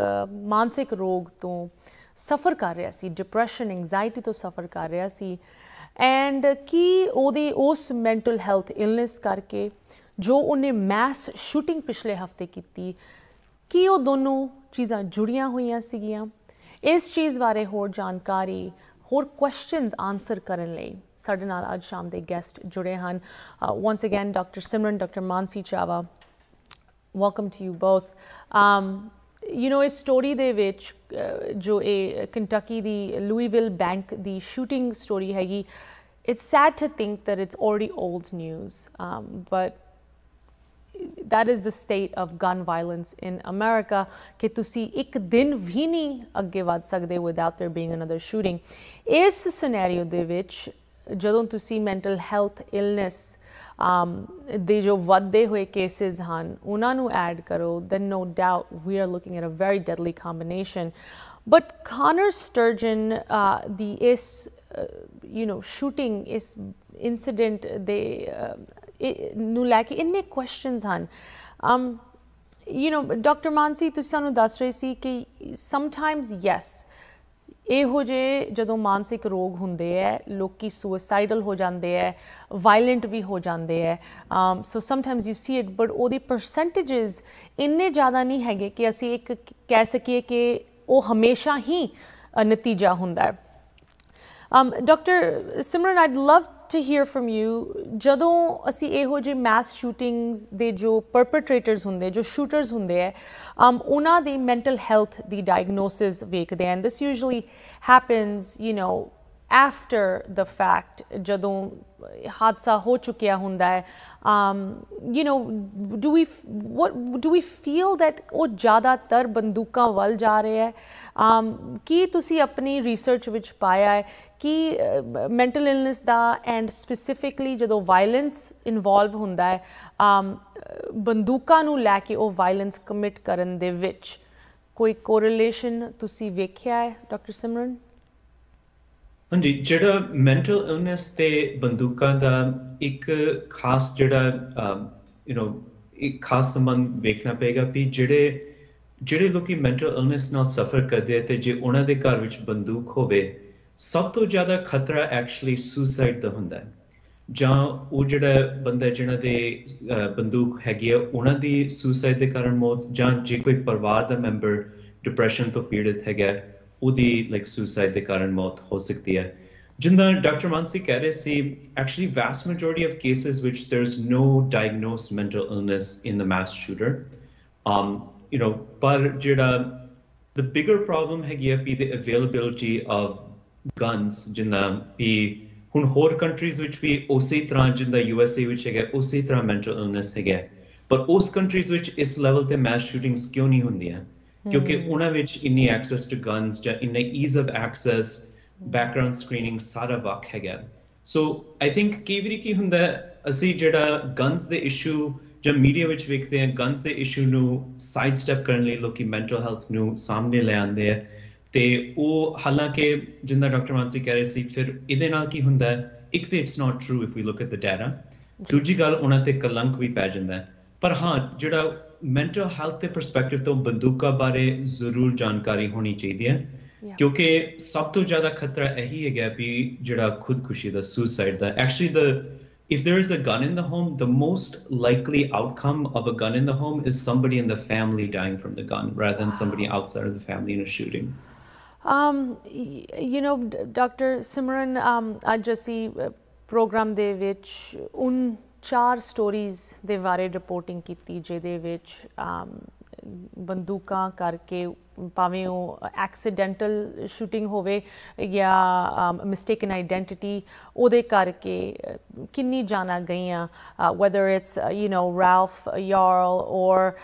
S1: ਮਾਨਸਿਕ ਰੋਗ ਤੋਂ ਸਫਰ ਕਰ ਰਿਹਾ ਸੀ, ਡਿਪਰੈਸ਼ਨ, ਐਂਗਜ਼ਾਇਟੀ ਤੋਂ ਸਫਰ ਕਰ ਰਿਹਾ ਸੀ ਐਂਡ ਕੀ ਉਹਦੀ ਉਸ ਮੈਂਟਲ ਹੈਲਥ ਇਲਨੈਸ ਕਰਕੇ ਜੋ ਉਹਨੇ ਮੈਸ ਸ਼ੂਟਿੰਗ ਪਿਛਲੇ ਹਫਤੇ ਕੀਤੀ, ਕੀ ਉਹ ਦੋਨੋਂ ਚੀਜ਼ਾਂ ਜੁੜੀਆਂ ਹੋਈਆਂ ਸੀਗੀਆਂ। ਇਸ ਚੀਜ਼ ਬਾਰੇ ਹੋਰ ਜਾਣਕਾਰੀ, ਹੋਰ ਕੁਐਸਚਨਸ ਆਨਸਰ ਕਰਨ ਲਈ ਸਾਡੇ ਨਾਲ ਅੱਜ ਸ਼ਾਮ ਦੇ ਗੈਸਟ ਜੁੜੇ ਹਨ। once again, Dr. Simran, Dr. Mansi Chava, welcome to you both. ਇਸ ਸਟੋਰੀ ਦੇ ਵਿੱਚ ਜੋ ਇਹ ਕੰਟਕੀ ਦੀ ਲੂਈਵਿਲ ਬੈਂਕ ਦੀ ਸ਼ੂਟਿੰਗ ਸਟੋਰੀ ਹੈਗੀ, it's sad to think that it's already old news, but that is the state of gun violence in America ਕਿ ਤੁਸੀਂ ਇੱਕ ਦਿਨ ਵੀ ਨਹੀਂ ਅੱਗੇ ਵੱਧ ਸਕਦੇ without there being another shooting. ਇਸ ਸਿਨੈਰੀਓ ਦੇ ਵਿੱਚ ਜਦੋਂ ਤੁਸੀਂ ਮੈਂਟਲ ਹੈਲਥ ਇਲਨੈਸ ਦੇ ਜੋ ਵੱਧਦੇ ਹੋਏ ਕੇਸਿਸ ਹਨ ਉਹਨਾਂ ਨੂੰ ਐਡ ਕਰੋ, then no doubt we are looking at a very deadly combination. But Connor Sturgeon ਦੀ ਇਸ shooting, ਇਸ incident ਦੇ ਨੂੰ ਲੈ ਕੇ ਇੰਨੇ ਕੁਐਸਚਨਸ ਹਨ। ਡਾਕਟਰ ਮਾਨਸੀ, ਤੁਸੀਂ ਸਾਨੂੰ ਦੱਸ ਰਹੇ ਸੀ ਕਿ ਸਮਟਾਈਮਸ ਯੈਸ ਇਹੋ ਜਿਹੇ ਜਦੋਂ ਮਾਨਸਿਕ ਰੋਗ ਹੁੰਦੇ ਹੈ ਲੋਕੀ ਸੁਸਾਈਡਲ ਹੋ ਜਾਂਦੇ ਹੈ, ਵਾਇਲੈਂਟ ਵੀ ਹੋ ਜਾਂਦੇ ਹੈ, so sometimes you see it, but ਉਹਦੀ ਪਰਸੈਂਟੇਜਸ ਇੰਨੇ ਜ਼ਿਆਦਾ ਨਹੀਂ ਹੈਗੇ ਕਿ ਅਸੀਂ ਇੱਕ ਕਹਿ ਸਕੀਏ ਕਿ ਉਹ ਹਮੇਸ਼ਾ ਹੀ ਨਤੀਜਾ ਹੁੰਦਾ ਹੈ। Doctor Simran, eyed love to hear from you, ਜਦੋਂ ਅਸੀਂ ਇਹੋ ਜਿਹੇ mass shootings ਦੇ ਜੋ perpetrators ਹੁੰਦੇ, ਜੋ shooters ਹੁੰਦੇ ਹੈ, ਉਹਨਾਂ ਦੀ mental health ਦੀ diagnosis ਵੇਖਦੇ ਹਨ। This usually happens, after the fact, ਜਦੋਂ ਹਾਦਸਾ ਹੋ ਚੁੱਕਿਆ ਹੁੰਦਾ ਹੈ। do we feel that ਉਹ ਜ਼ਿਆਦਾਤਰ ਬੰਦੂਕਾਂ ਵੱਲ ਜਾ ਰਹੇ ਹੈ? ਕੀ ਤੁਸੀਂ ਆਪਣੀ ਰਿਸਰਚ ਵਿੱਚ ਪਾਇਆ ਹੈ ਕਿ mental illness the and specifically ਜਦੋਂ ਵਾਇਲੈਂਸ ਇਨਵੋਲਵ ਹੁੰਦਾ ਹੈ ਬੰਦੂਕਾਂ ਨੂੰ ਲੈ ਕੇ ਉਹ ਵਾਇਲੈਂਸ ਕਮਿਟ ਕਰਨ ਦੇ ਵਿੱਚ ਕੋਈ ਕੋਰਿਲੇਸ਼ਨ ਤੁਸੀਂ ਵੇਖਿਆ ਹੈ ਡਾਕਟਰ ਸਿਮਰਨ?
S2: ਹਾਂਜੀ, ਜਿਹੜਾ ਮੈਂਟਲ ਇਲਨੈਸ ਤੇ ਬੰਦੂਕਾਂ ਦਾ ਇੱਕ ਖਾਸ ਇੱਕ ਖਾਸ ਸੰਬੰਧ ਵੇਖਣਾ ਪਏਗਾ ਵੀ ਜਿਹੜੇ ਲੋਕੀ ਮੈਂਟਲ ਇਲਨੈਸ ਨਾਲ ਸਫਰ ਕਰਦੇ ਤੇ ਜੇ ਉਹਨਾਂ ਦੇ ਘਰ ਵਿੱਚ ਬੰਦੂਕ ਹੋਵੇ, ਸਭ ਤੋਂ ਜ਼ਿਆਦਾ ਖਤਰਾ ਐਕਚੁਅਲੀ ਸੁਸਾਈਡ ਦਾ ਹੁੰਦਾ ਹੈ। ਜਾਂ ਉਹ ਜਿਹੜਾ ਬੰਦਾ ਜਿਹਨਾਂ ਦੇ ਬੰਦੂਕ ਹੈਗੀ ਆ ਉਹਨਾਂ ਦੀ ਸੁਸਾਈਡ ਦੇ ਕਾਰਨ ਮੌਤ, ਜਾਂ ਜੇ ਕੋਈ ਪਰਿਵਾਰ ਦਾ ਮੈਂਬਰ ਡਿਪਰੈਸ਼ਨ ਤੋਂ ਪੀੜਿਤ ਹੈਗਾ ਉਹਦੀ ਲਾਈਕ ਸੁਸਾਈਡ ਦੇ ਕਾਰਨ ਮੌਤ ਹੋ ਸਕਦੀ ਹੈ ਜਿੰਦਾ ਡਾਕਟਰ ਮਾਨਸੀ ਕਹਿ ਰਹੇ ਸੀ actually vast majority of cases ਵਿਚ there is no diagnosed mental illness in the mass shooter you know ਪਰ ਜਿਹੜਾ the bigger problem ਹੈਗੀ ਹੈ ਵੀ the availability of guns ਜਿੰਦਾ ਵੀ ਹੁਣ ਹੋਰ ਕੰਟਰੀਜ਼ ਵਿੱਚ ਵੀ ਉਸੇ ਤਰ੍ਹਾਂ ਜਿੰਦਾ USA ਵਿੱਚ ਹੈਗਾ ਉਸੇ ਤਰ੍ਹਾਂ ਮੈਂਟਲ ਇਲਨੈਸ ਹੈਗਾ ਪਰ ਉਸ ਕੰਟਰੀਜ਼ ਵਿੱਚ ਇਸ ਲੈਵਲ ਤੇ ਮੈਸ ਸ਼ੂਟਿੰਗਸ ਕਿਉਂ ਨਹੀਂ ਹੁੰਦੀਆਂ ਕਿਉਂਕਿ ਉਹਨਾਂ ਵਿੱਚ ਇੰਨੀ ਐਕਸੈਸ ਟੂ ਗਨਸ ਜਾਂ ਇੰਨਾ ease of access background screening ਸਾਰਾ ਵਕ ਹੈਗਾ ਸੋ ਆਈ ਥਿੰਕ ਕਈ ਵਾਰੀ ਕੀ ਹੁੰਦਾ ਅਸੀਂ ਜਿਹੜਾ ਗਨਸ ਦੇ ਇਸ਼ੂ ਜਾਂ ਮੀਡੀਆ ਵਿੱਚ ਵੇਖਦੇ ਹਾਂ ਗਨਸ ਦੇ ਇਸ਼ੂ ਨੂੰ ਸਾਈਡ ਸਟੈਪ ਕਰਨ ਲਈ ਲੋਕੀ ਮੈਂਟਲ ਹੈਲਥ ਨੂੰ ਸਾਹਮਣੇ ਲੈ ਆਉਂਦੇ ਆ ਤੇ ਉਹ ਹਾਲਾਂਕਿ ਜਿੰਦਾ ਡਾਕਟਰ ਮਾਨਸੀ ਕਹਿ ਰਹੇ ਸੀ ਫਿਰ ਇਹਦੇ ਨਾਲ ਕੀ ਹੁੰਦਾ ਇੱਕ ਤੇ it's not true if we look at the data ਦੂਜੀ ਗੱਲ ਉਹਨਾਂ ਤੇ ਕਲੰਕ ਵੀ ਪੈ ਜਾਂਦਾ ਪਰ ਹਾਂ ਜਿਹੜਾ ਮੈਂਟਲ ਹੈਲਥ ਦੇ ਪਰਸਪੈਕਟਿਵ ਤੋਂ ਬੰਦੂਕਾਂ ਬਾਰੇ ਜ਼ਰੂਰ ਜਾਣਕਾਰੀ ਹੋਣੀ ਚਾਹੀਦੀ ਹੈ ਕਿਉਂਕਿ ਸਭ ਤੋਂ ਜ਼ਿਆਦਾ ਖਤਰਾ ਇਹੀ ਹੈਗਾ ਵੀ ਜਿਹੜਾ ਖੁਦਕੁਸ਼ੀ ਦਾ ਸੁਸਾਈਡ ਦਾ actually the if there is a gun in the home, the most likely outcome of a gun in the home is somebody in the family dying from the gun rather than somebody outside of the family in a shooting.
S1: You know, Dr. Simran, ਅੱਜ ਅਸੀਂ ਪ੍ਰੋਗਰਾਮ ਦੇ ਵਿੱਚ ਉਨ 4 ਸਟੋਰੀਜ਼ ਦੇ ਬਾਰੇ ਰਿਪੋਰਟਿੰਗ ਕੀਤੀ ਜਿਹਦੇ ਵਿੱਚ ਬੰਦੂਕਾਂ ਕਰਕੇ ਭਾਵੇਂ ਉਹ ਐਕਸੀਡੈਂਟਲ ਸ਼ੂਟਿੰਗ ਹੋਵੇ ਜਾਂ ਮਿਸਟੇਕਨ ਆਈਡੈਂਟਿਟੀ ਉਹਦੇ ਕਰਕੇ ਕਿੰਨੀ ਜਾਨਾਂ ਗਈਆਂ whether it's you know Ralph Yarl or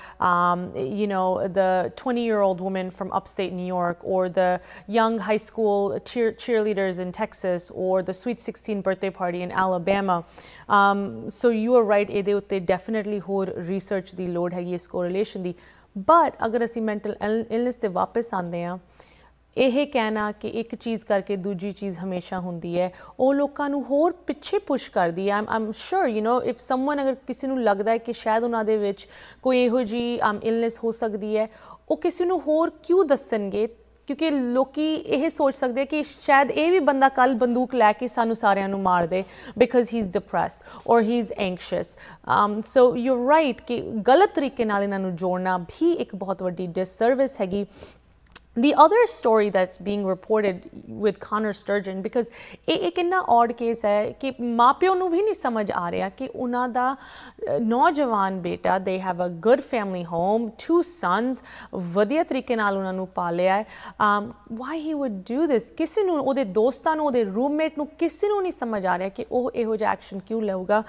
S1: you know the 20-year-old woman from upstate New York or the young high school cheerleaders in Texas or the Sweet 16 birthday party in Alabama so you are right ਇਹਦੇ ਉੱਤੇ definitely ਹੋਰ research ਦੀ ਲੋੜ ਹੈਗੀ ਇਸ correlation ਦੀ but ਅਗਰ ਅਸੀਂ ਮੈਂਟਲ ਇਲਨੈਸ ਤੇ ਵਾਪਸ ਆਉਂਦੇ ਹਾਂ ਇਹ ਕਹਿਣਾ ਕਿ ਇੱਕ ਚੀਜ਼ ਕਰਕੇ ਦੂਜੀ ਚੀਜ਼ ਹਮੇਸ਼ਾ ਹੁੰਦੀ ਹੈ ਉਹ ਲੋਕਾਂ ਨੂੰ ਹੋਰ ਪਿੱਛੇ ਪੁਸ਼ ਕਰਦੀ ਹੈ I'm sure you know if someone ਅਗਰ ਕਿਸੇ ਨੂੰ ਲੱਗਦਾ ਹੈ ਕਿ ਸ਼ਾਇਦ ਉਹਨਾਂ ਦੇ ਵਿੱਚ ਕੋਈ ਇਹੋ ਜਿਹੀ ਇਲਨੈਸ ਹੋ ਸਕਦੀ ਹੈ ਉਹ ਕਿਸੇ ਨੂੰ ਹੋਰ ਕਿਉਂ ਦੱਸਣਗੇ ਕਿਉਂਕਿ ਲੋਕੀ ਇਹ ਸੋਚ ਸਕਦੇ ਕਿ ਸ਼ਾਇਦ ਇਹ ਵੀ ਬੰਦਾ ਕੱਲ੍ਹ ਬੰਦੂਕ ਲੈ ਕੇ ਸਾਨੂੰ ਸਾਰਿਆਂ ਨੂੰ ਮਾਰ ਦੇ because he is depressed or he is anxious so you are right ਕਿ ਗਲਤ ਤਰੀਕੇ ਨਾਲ ਇਹਨਾਂ ਨੂੰ ਜੋੜਨਾ ਵੀ ਇੱਕ ਬਹੁਤ ਵੱਡੀ ਡਿਸਸਰਵਿਸ ਹੈਗੀ The other story that's being reported with Connor Sturgeon, because एक इन्ना odd case है कि माँ-प्यो ਨੂੰ ਵੀ ਨਹੀਂ ਸਮਝ ਆ ਰਿਹਾ ਕਿ ਉਹਨਾਂ ਦਾ ਨੌਜਵਾਨ ਬੇਟਾ they have a good family home, 2 sons, ਵਧੀਆ ਤਰੀਕੇ ਨਾਲ ਉਹਨਾਂ ਨੂੰ ਪਾਲਿਆ ਹੈ why he would do this ਕਿਸੇ ਨੂੰ ਉਹਦੇ ਦੋਸਤਾਂ ਨੂੰ ਉਹਦੇ ਰੂਮਮੇਟ ਨੂੰ ਕਿਸੇ ਨੂੰ ਨਹੀਂ ਸਮਝ ਆ ਰਿਹਾ ਕਿ ਉਹ ਇਹੋ ਜਿਹਾ ਐਕਸ਼ਨ ਕਿਉਂ ਲਊਗਾ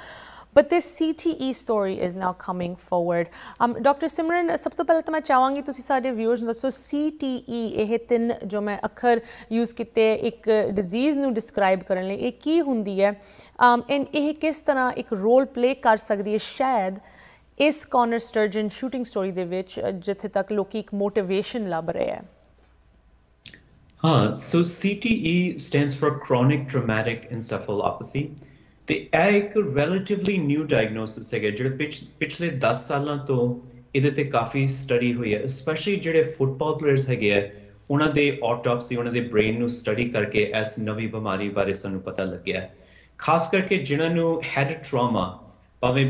S1: But this CTE story is now coming forward. Dr. Simran, ਸਭ ਤੋਂ ਪਹਿਲਾਂ ਤਾਂ ਮੈਂ ਚਾਹਾਂਗੀ ਤੁਸੀਂ ਸਾਡੇ ਵਿਊਅਰਸ ਨੂੰ ਦੱਸੋ CTE ਇਹ 3 ਜੋ ਮੈਂ ਅੱਖਰ ਯੂਜ਼ ਕੀਤੇ ਇੱਕ ਡਿਜ਼ੀਜ਼ ਨੂੰ ਡਿਸਕ੍ਰਾਈਬ ਕਰਨ ਲਈ ਇਹ ਕੀ ਹੁੰਦੀ ਹੈ ਐਂਡ ਇਹ ਕਿਸ ਤਰ੍ਹਾਂ ਇੱਕ ਰੋਲ ਪਲੇ ਕਰ ਸਕਦੀ ਹੈ ਸ਼ਾਇਦ ਇਸ ਕੌਨਰ ਸਟਰਜਨ ਸ਼ੂਟਿੰਗ ਸਟੋਰੀ ਦੇ ਵਿੱਚ ਜਿੱਥੇ ਤੱਕ ਲੋਕੀ ਇੱਕ ਮੋਟੀਵੇਸ਼ਨ ਲੱਭ ਰਹੇ ਹੈ
S2: so CTE stands for chronic traumatic encephalopathy. ਤੇ ਇਹ ਇੱਕ ਰਿਲੇਟਿਵਲੀ ਨਿਊ ਡਾਇਗਨੋਸਿਸ ਹੈਗਾ ਜਿਹੜੇ ਪਿਛਲੇ 10 ਸਾਲਾਂ ਤੋਂ ਇਹਦੇ ਤੇ ਕਾਫੀ ਸਟੱਡੀ ਹੋਈ ਹੈ ਸਪੈਸ਼ਲੀ ਜਿਹੜੇ ਫੁੱਟਬਾਲ ਪਲੇਅਰਸ ਹੈਗੇ ਆ ਉਹਨਾਂ ਦੇ ਆਟੋਪਸੀ ਉਹਨਾਂ ਦੇ ਬ੍ਰੇਨ ਨੂੰ ਸਟੱਡੀ ਕਰਕੇ ਇਸ ਨਵੀਂ ਬਿਮਾਰੀ ਬਾਰੇ ਸਾਨੂੰ ਪਤਾ ਲੱਗਿਆ ਹੈ ਖਾਸ ਕਰਕੇ ਜਿਨ੍ਹਾਂ ਨੂੰ ਹੈਡ ਟਰਾਮਾ ਭਾਵੇਂ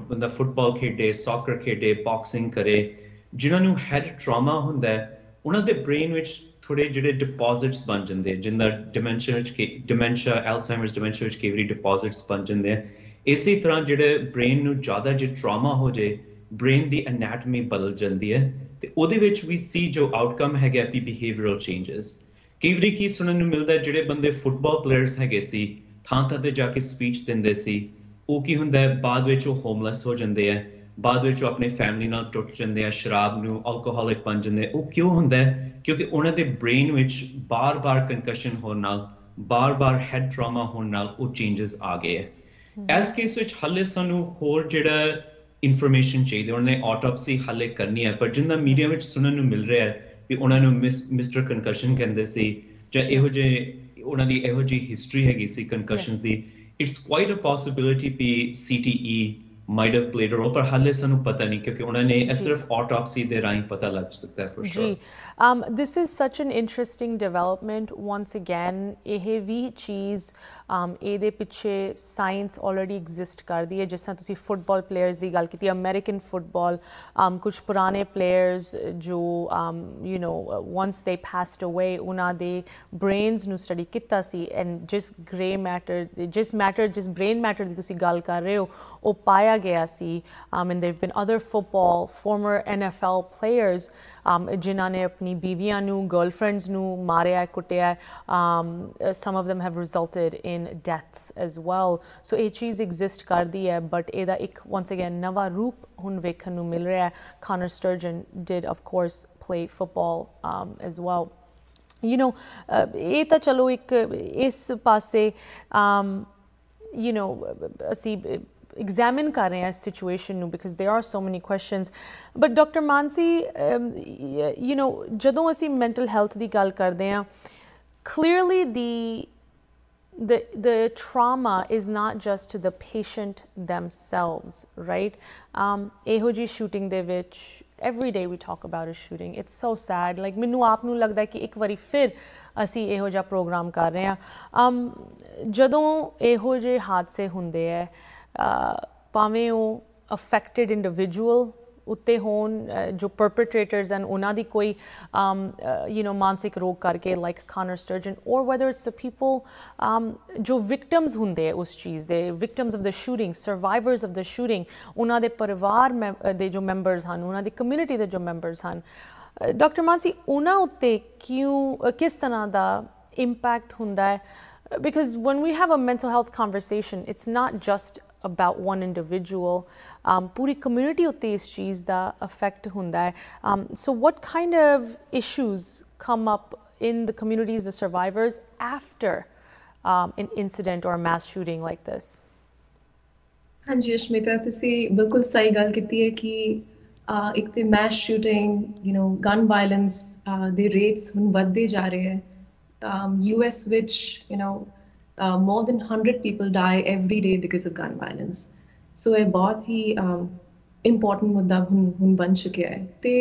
S2: ਬੰਦਾ ਫੁੱਟਬਾਲ ਖੇਡੇ ਸੌਕਰ ਖੇਡੇ ਬਾਕਸਿੰਗ ਕਰੇ ਜਿਨ੍ਹਾਂ ਨੂੰ ਹੈਡ ਟਰਾਮਾ ਹੁੰਦਾ ਉਹਨਾਂ ਦੇ ਬ੍ਰੇਨ ਵਿੱਚ ਥੋੜੇ ਜਿਹੜੇ ਡਿਪੋਜ਼ਿਟਸ ਬਣ ਜਾਂਦੇ ਜਿੰਦਾ ਡਿਮੈਂਸ਼ੀਆ ਐਲਜ਼ਾਈਮਰਸ ਡਿਮੈਂਸ਼ੀਆ ਵਿੱਚ ਕਈ ਵਾਰੀ ਡਿਪੋਜ਼ਿਟਸ ਬਣ ਜਾਂਦੇ ਆ ਇਸੇ ਤਰ੍ਹਾਂ ਜਿਹੜੇ ਬ੍ਰੇਨ ਨੂੰ ਜ਼ਿਆਦਾ ਜੇ ਟਰਾਮਾ ਹੋ ਜੇ ਬ੍ਰੇਨ ਦੀ ਐਨਾਟਮੀ ਬਦਲ ਜਾਂਦੀ ਹੈ ਤੇ ਉਹਦੇ ਵਿੱਚ ਵੀ ਸੀ ਜੋ ਆਊਟਕਮ ਹੈਗਾ ਵੀ ਬਿਹੇਵੀਅਰਲ ਚੇਂਜਸ ਕਈ ਵਾਰੀ ਕੀ ਸੁਣਨ ਨੂੰ ਮਿਲਦਾ ਜਿਹੜੇ ਬੰਦੇ ਫੁੱਟਬਾਲ ਪਲੇਅਰਸ ਹੈਗੇ ਸੀ ਥਾਂ ਥਾਂ ਤੇ ਜਾ ਕੇ ਸਪੀਚ ਦਿੰਦੇ ਸੀ ਉਹ ਕੀ ਹੁੰਦਾ ਬਾਅਦ ਵਿੱਚ ਉਹ ਹੋਮਲੈਸ ਹੋ ਜਾਂਦੇ ਆ ਬਾਅਦ ਵਿੱਚ ਉਹ ਆਪਣੇ ਫੈਮਿਲੀ ਨਾਲ ਟੁੱਟ ਜਾਂਦੇ ਆ ਸ਼ਰਾਬ ਨੂੰ ਅਲਕੋਹਲਿਕ ਬਣ ਜਾਂਦੇ ਉਹ ਕਿਉਂ ਹੁੰਦਾ ਕਿਉਂਕਿ ਉਹਨਾਂ ਦੇ ਬ੍ਰੇਨ ਵਿੱਚ ਬਾਰ-ਬਾਰ ਕੰਕਸ਼ਨ ਹੋਣ ਨਾਲ ਬਾਰ-ਬਾਰ ਹੈਡ ਟਰਾਮਾ ਹੋਣ ਨਾਲ ਉਹ ਚੇਂਜਸ ਆ ਗਏ ਹੈ ਇਸ ਕੇਸ ਵਿੱਚ ਹਾਲੇ ਸਾਨੂੰ ਹੋਰ ਜਿਹੜਾ ਇਨਫੋਰਮੇਸ਼ਨ ਚਾਹੀਦੀ ਉਹਨਾਂ ਨੇ ਆਟੋਪਸੀ ਹਾਲੇ ਕਰਨੀ ਹੈ ਪਰ ਜਿੰਨਾ ਮੀਡੀਆ ਵਿੱਚ ਸੁਣਨ ਨੂੰ ਮਿਲ ਰਿਹਾ ਹੈ ਵੀ ਉਹਨਾਂ ਨੂੰ ਮਿਸਟਰ ਕੰਕਸ਼ਨ ਕਹਿੰਦੇ ਸੀ ਜਾਂ ਇਹੋ ਜਿਹੇ ਉਹਨਾਂ ਦੀ ਇਹੋ ਜਿਹੀ ਹਿਸਟਰੀ ਹੈਗੀ ਸੀ ਕੰਕਸ਼ਨਸ ਦੀ ਇਟਸ ਕੁਆਇਟ ਅ ਪੋਸਿਬਿਲਿਟੀ ਵੀ CTE might have played a role, पर हाले सानू पता नहीं क्योंकि उन्होंने सिर्फ autopsy दे राहीं पता लग सकता है for sure.
S1: This is such an interesting development. Once again, ਇਹ ਵੀ ਚੀਜ਼ ਇਹਦੇ ਪਿੱਛੇ ਸਾਇੰਸ ਆਲਰੇਡੀ ਐਗਜ਼ਿਸਟ ਕਰਦੀ ਹੈ। ਜਿਸ ਤਰ੍ਹਾਂ ਤੁਸੀਂ ਫੁੱਟਬਾਲ ਪਲੇਅਰਸ ਦੀ ਗੱਲ ਕੀਤੀ, ਅਮਰੀਕਨ ਫੁੱਟਬਾਲ, ਕੁਝ ਪੁਰਾਣੇ ਪਲੇਅਰਸ ਜੋ you know once they passed away, ਉਹਨਾਂ ਦੇ ਬ੍ਰੇਨਸ ਨੂੰ ਸਟੱਡੀ ਕੀਤਾ ਸੀ ਐਂਡ ਜਿਸ ਬ੍ਰੇਨ ਮੈਟਰ ਦੀ ਤੁਸੀਂ ਗੱਲ ਕਰ ਰਹੇ ਹੋ ਉਹ ਪਾਇਆ ਗਿਆ ਸੀ। and there have been other football former NFL players ਜਿਨ੍ਹਾਂ ਨੇ ਆਪਣੀ ਬੀਵੀਆਂ ਨੂੰ, ਗਰਲਫ੍ਰੈਂਡਸ ਨੂੰ ਮਾਰਿਆ ਕੁੱਟਿਆ। some of them have resulted in deaths as well. So ਇਹ ਚੀਜ਼ ਐਗਜ਼ਿਸਟ ਕਰਦੀ ਹੈ ਬਟ ਇਹਦਾ ਇੱਕ once again ਨਵਾਂ ਰੂਪ ਹੁਣ ਵੇਖਣ ਨੂੰ ਮਿਲ ਰਿਹਾ ਹੈ। Connor Sturgeon did of course play football as well. You know, ਇਹ ਤਾਂ ਚਲੋ ਇੱਕ ਇਸ ਪਾਸੇ you know ਅਸੀਂ examine ਕਰ ਰਹੇ ਹਾਂ ਇਸ ਸਿਚੁਏਸ਼ਨ ਨੂੰ because there are so many questions. But Dr. Mansi, you know, ਜਦੋਂ ਅਸੀਂ mental health ਦੀ ਗੱਲ ਕਰਦੇ ਹਾਂ, clearly the trauma is not just to the patient themselves, right? ਇਹੋ ਜਿਹੀ shooting ਦੇ ਵਿੱਚ every day we talk about a shooting. It's so sad. Like ਮੈਨੂੰ ਆਪ ਨੂੰ ਲੱਗਦਾ ਕਿ ਇੱਕ ਵਾਰੀ ਫਿਰ ਅਸੀਂ ਇਹੋ ਜਿਹਾ ਪ੍ਰੋਗਰਾਮ ਕਰ ਰਹੇ ਹਾਂ। ਜਦੋਂ ਇਹੋ ਜਿਹੇ ਹਾਦਸੇ ਹੁੰਦੇ ਹੈ ਭਾਵੇਂ ਉਹ ਅਫੈਕਟਡ ਇੰਡੀਵਿਜੂਅਲ ਉੱਤੇ ਹੋਣ ਜੋ ਪਰਪੇਟਰੇਟਰਸ ਹਨ ਉਹਨਾਂ ਦੀ ਕੋਈ ਯੂ ਨੋ ਮਾਨਸਿਕ ਰੋਗ ਕਰਕੇ like Connor Sturgeon or whether it's the people ਜੋ ਵਿਕਟਮਸ ਹੁੰਦੇ ਆ ਉਸ ਚੀਜ਼ ਦੇ, victims of the shooting, survivors of the shooting, ਉਹਨਾਂ ਦੇ ਪਰਿਵਾਰ ਦੇ ਜੋ ਮੈਂਬਰਸ ਹਨ, ਉਹਨਾਂ ਦੀ ਕਮਿਊਨਿਟੀ ਦੇ ਜੋ ਮੈਂਬਰਸ ਹਨ। ਡਾਕਟਰ ਮਾਨਸੀ, ਉਹਨਾਂ ਉੱਤੇ ਕਿਸ ਤਰ੍ਹਾਂ ਦਾ ਇੰਪੈਕਟ ਹੁੰਦਾ ਹੈ? Because when we have a mental health conversation, it's not just about one individual. Puri community utte is cheez da affect hunda hai. So what kind of issues come up in the communities, the survivors, after an incident or a mass shooting like this?
S3: हाँ जी अश्मिता, तुसी बिल्कुल सही गल कीती है कि एक ते mass shooting, you know, gun violence the rates हुन वधदे जा रहे हैं। US which, you know, more than 100 people die every day because of gun violence. So a बहुत ही important मुद्दा हुन बन चुके हैं। ते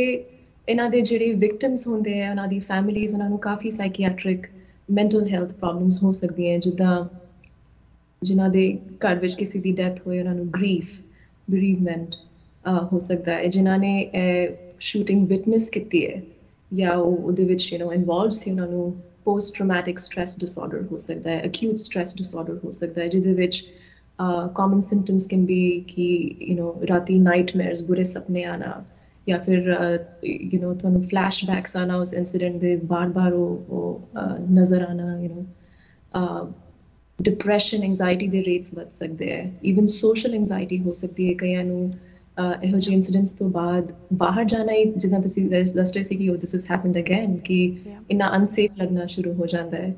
S3: इन्हां दे जेह्ड़े victims होंदे हैं, उन्हां दी families, उन्हां नूं काफ़ी psychiatric mental health problems हो सकदी हैं, जिद्दां जिन्हां दे घर विच किसी दी death होए उन्हां नूं grief, bereavement हो सकदा है। जिन्हां ने shooting witness कीती है या ਉਹਦੇ ਵਿੱਚ you know involved ਸੀ, उन्हां नूं post traumatic stress disorder हो सकता है, acute stress disorder हो सकता है, जिहदे विच common symptoms can be कि you know राती nightmares, बुरे सपने आना, या फिर you know तुहानू flashbacks आना उस incident दे बार-बार वो नजर आना, you know depression, anxiety they rates वध सकदे हैं, even social anxiety हो सकती है। कईयां नू ਇਹੋ ਜਿਹੇ ਇਨਸੀਡੈਂਟਸ ਤੋਂ ਬਾਅਦ ਬਾਹਰ ਜਾਣਾ ਹੀ, ਜਿੱਦਾਂ ਤੁਸੀਂ ਦੱਸ ਰਹੇ ਸੀ ਕਿ ਦਿਸ ਇਜ਼ ਹੈਪਨਡ ਅਗੇਨ, ਕਿ ਇੰਨਾ ਅਨਸੇਫ ਲੱਗਣਾ ਸ਼ੁਰੂ ਹੋ ਜਾਂਦਾ ਹੈ।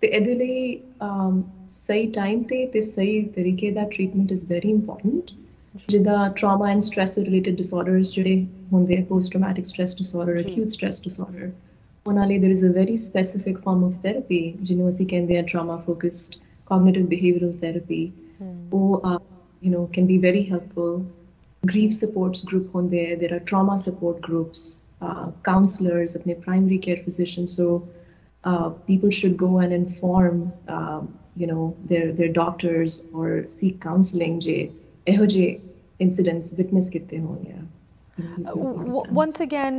S3: ਤੇ ਇਹਦੇ ਲਈ ਸਹੀ ਟਾਈਮ ਤੇ ਸਹੀ ਤਰੀਕੇ ਦਾ ਟ੍ਰੀਟਮੈਂਟ ਇਜ਼ ਵੈਰੀ ਇੰਪੋਰਟੈਂਟ। ਜਿੱਦਾਂ trauma and stress related disorders ਜਿਹੜੇ ਹੁੰਦੇ ਆ, post traumatic stress disorder, acute stress disorder, ਉਹਨਾਂ ਲਈ there is a very specific form of therapy ਜਿਹਨੂੰ ਅਸੀਂ ਕਹਿੰਦੇ ਆ trauma focused cognitive behavioral therapy। ਉਹ you know can be very helpful। Grief supports group honde hai, there are trauma support groups, counselors, apne primary care physicians, so people should go and inform you know their doctors or seek counseling je eho je incidents witness kitte hon ya।
S1: Once again,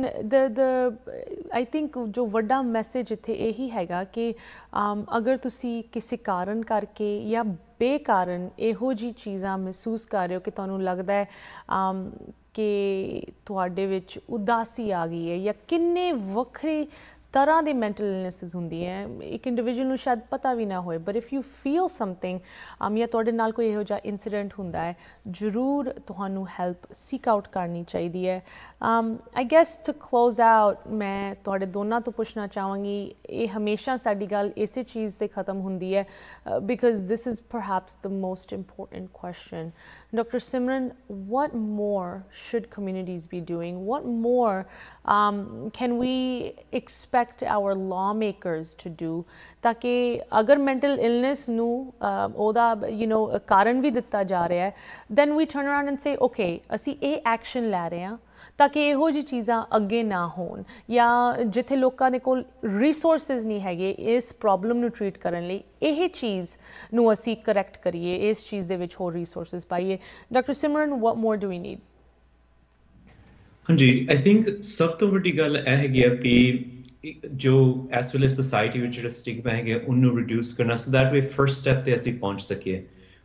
S1: I think जो वड्डा मैसेज इत्थे यही हैगा कि अगर तुसी किसी कारण करके या बेकारण ਇਹੋ ਜਿਹੀ ਚੀਜ਼ਾਂ ਮਹਿਸੂਸ ਕਰ ਰਹੇ ਹੋ ਕਿ ਤੁਹਾਨੂੰ ਲੱਗਦਾ ਹੈ ਕਿ ਤੁਹਾਡੇ ਵਿੱਚ ਉਦਾਸੀ ਆ ਗਈ ਹੈ ਜਾਂ ਕਿੰਨੇ ਵੱਖਰੇ ਤਰ੍ਹਾਂ ਦੇ ਮੈਂਟਲ ਇਲਨੈਸਿਸ ਹੁੰਦੀਆਂ, ਇੱਕ ਇੰਡੀਵਿਜੂਅਲ ਨੂੰ ਸ਼ਾਇਦ ਪਤਾ ਵੀ ਨਾ ਹੋਏ, but if you feel something ਜਾਂ ਤੁਹਾਡੇ ਨਾਲ ਕੋਈ ਇਹੋ ਜਿਹਾ ਇੰਸੀਡੈਂਟ ਹੁੰਦਾ ਹੈ, ਜ਼ਰੂਰ ਤੁਹਾਨੂੰ ਹੈਲਪ ਸੀਕ ਆਊਟ ਕਰਨੀ ਚਾਹੀਦੀ ਹੈ। I guess to close out, ਮੈਂ ਤੁਹਾਡੇ ਦੋਨਾਂ ਤੋਂ ਪੁੱਛਣਾ ਚਾਹਾਂਗੀ, ਇਹ ਹਮੇਸ਼ਾ ਸਾਡੀ ਗੱਲ ਇਸੇ ਚੀਜ਼ 'ਤੇ ਖਤਮ ਹੁੰਦੀ ਹੈ because this is perhaps the most important question. Dr. Simran, what more should communities be doing? What more can we expect expect our lawmakers to do ताकि अगर mental illness ਨੂੰ ਉਹਦਾ ਕਾਰਨ ਵੀ ਦਿੱਤਾ ਜਾ ਰਿਹਾ ਹੈ, then we turn around and say okay ਅਸੀਂ ਇਹ ਐਕਸ਼ਨ ਲੈ ਰਹੇ ਹਾਂ ताकि ਇਹੋ ਜਿਹੀ ਚੀਜ਼ਾਂ ਅੱਗੇ ਨਾ ਹੋਣ, ਜਾਂ ਜਿੱਥੇ ਲੋਕਾਂ ਦੇ ਕੋਲ ਰਿਸੋਰਸਿਸ ਨਹੀਂ ਹੈਗੇ ਇਸ ਪ੍ਰੋਬਲਮ ਨੂੰ ਟਰੀਟ ਕਰਨ ਲਈ, ਇਹ ਚੀਜ਼ ਨੂੰ ਅਸੀਂ ਕਰੈਕਟ ਕਰੀਏ, ਇਸ ਚੀਜ਼ ਦੇ ਵਿੱਚ ਹੋਰ ਰਿਸੋਰਸਿਸ ਪਾਈਏ। Doctor Simran, what more do we need?
S2: ਹਾਂਜੀ, ਆਈ ਥਿੰਕ ਸਭ ਤੋਂ ਵੱਡੀ ਗੱਲ ਇਹ ਹੈਗੀ ਆ ਵੀ ਜੋ ਇਸ ਵੇਲੇ ਸੋਸਾਇਟੀ ਵਿੱਚ ਜਿਹੜਾ ਸਟਿਗਮਾ ਹੈਗਾ ਉਹਨੂੰ ਰਿਡਿਊਸ ਕਰਨਾ, so that way first step ਤੇ ਅਸੀਂ ਪਹੁੰਚ ਸਕੀਏ।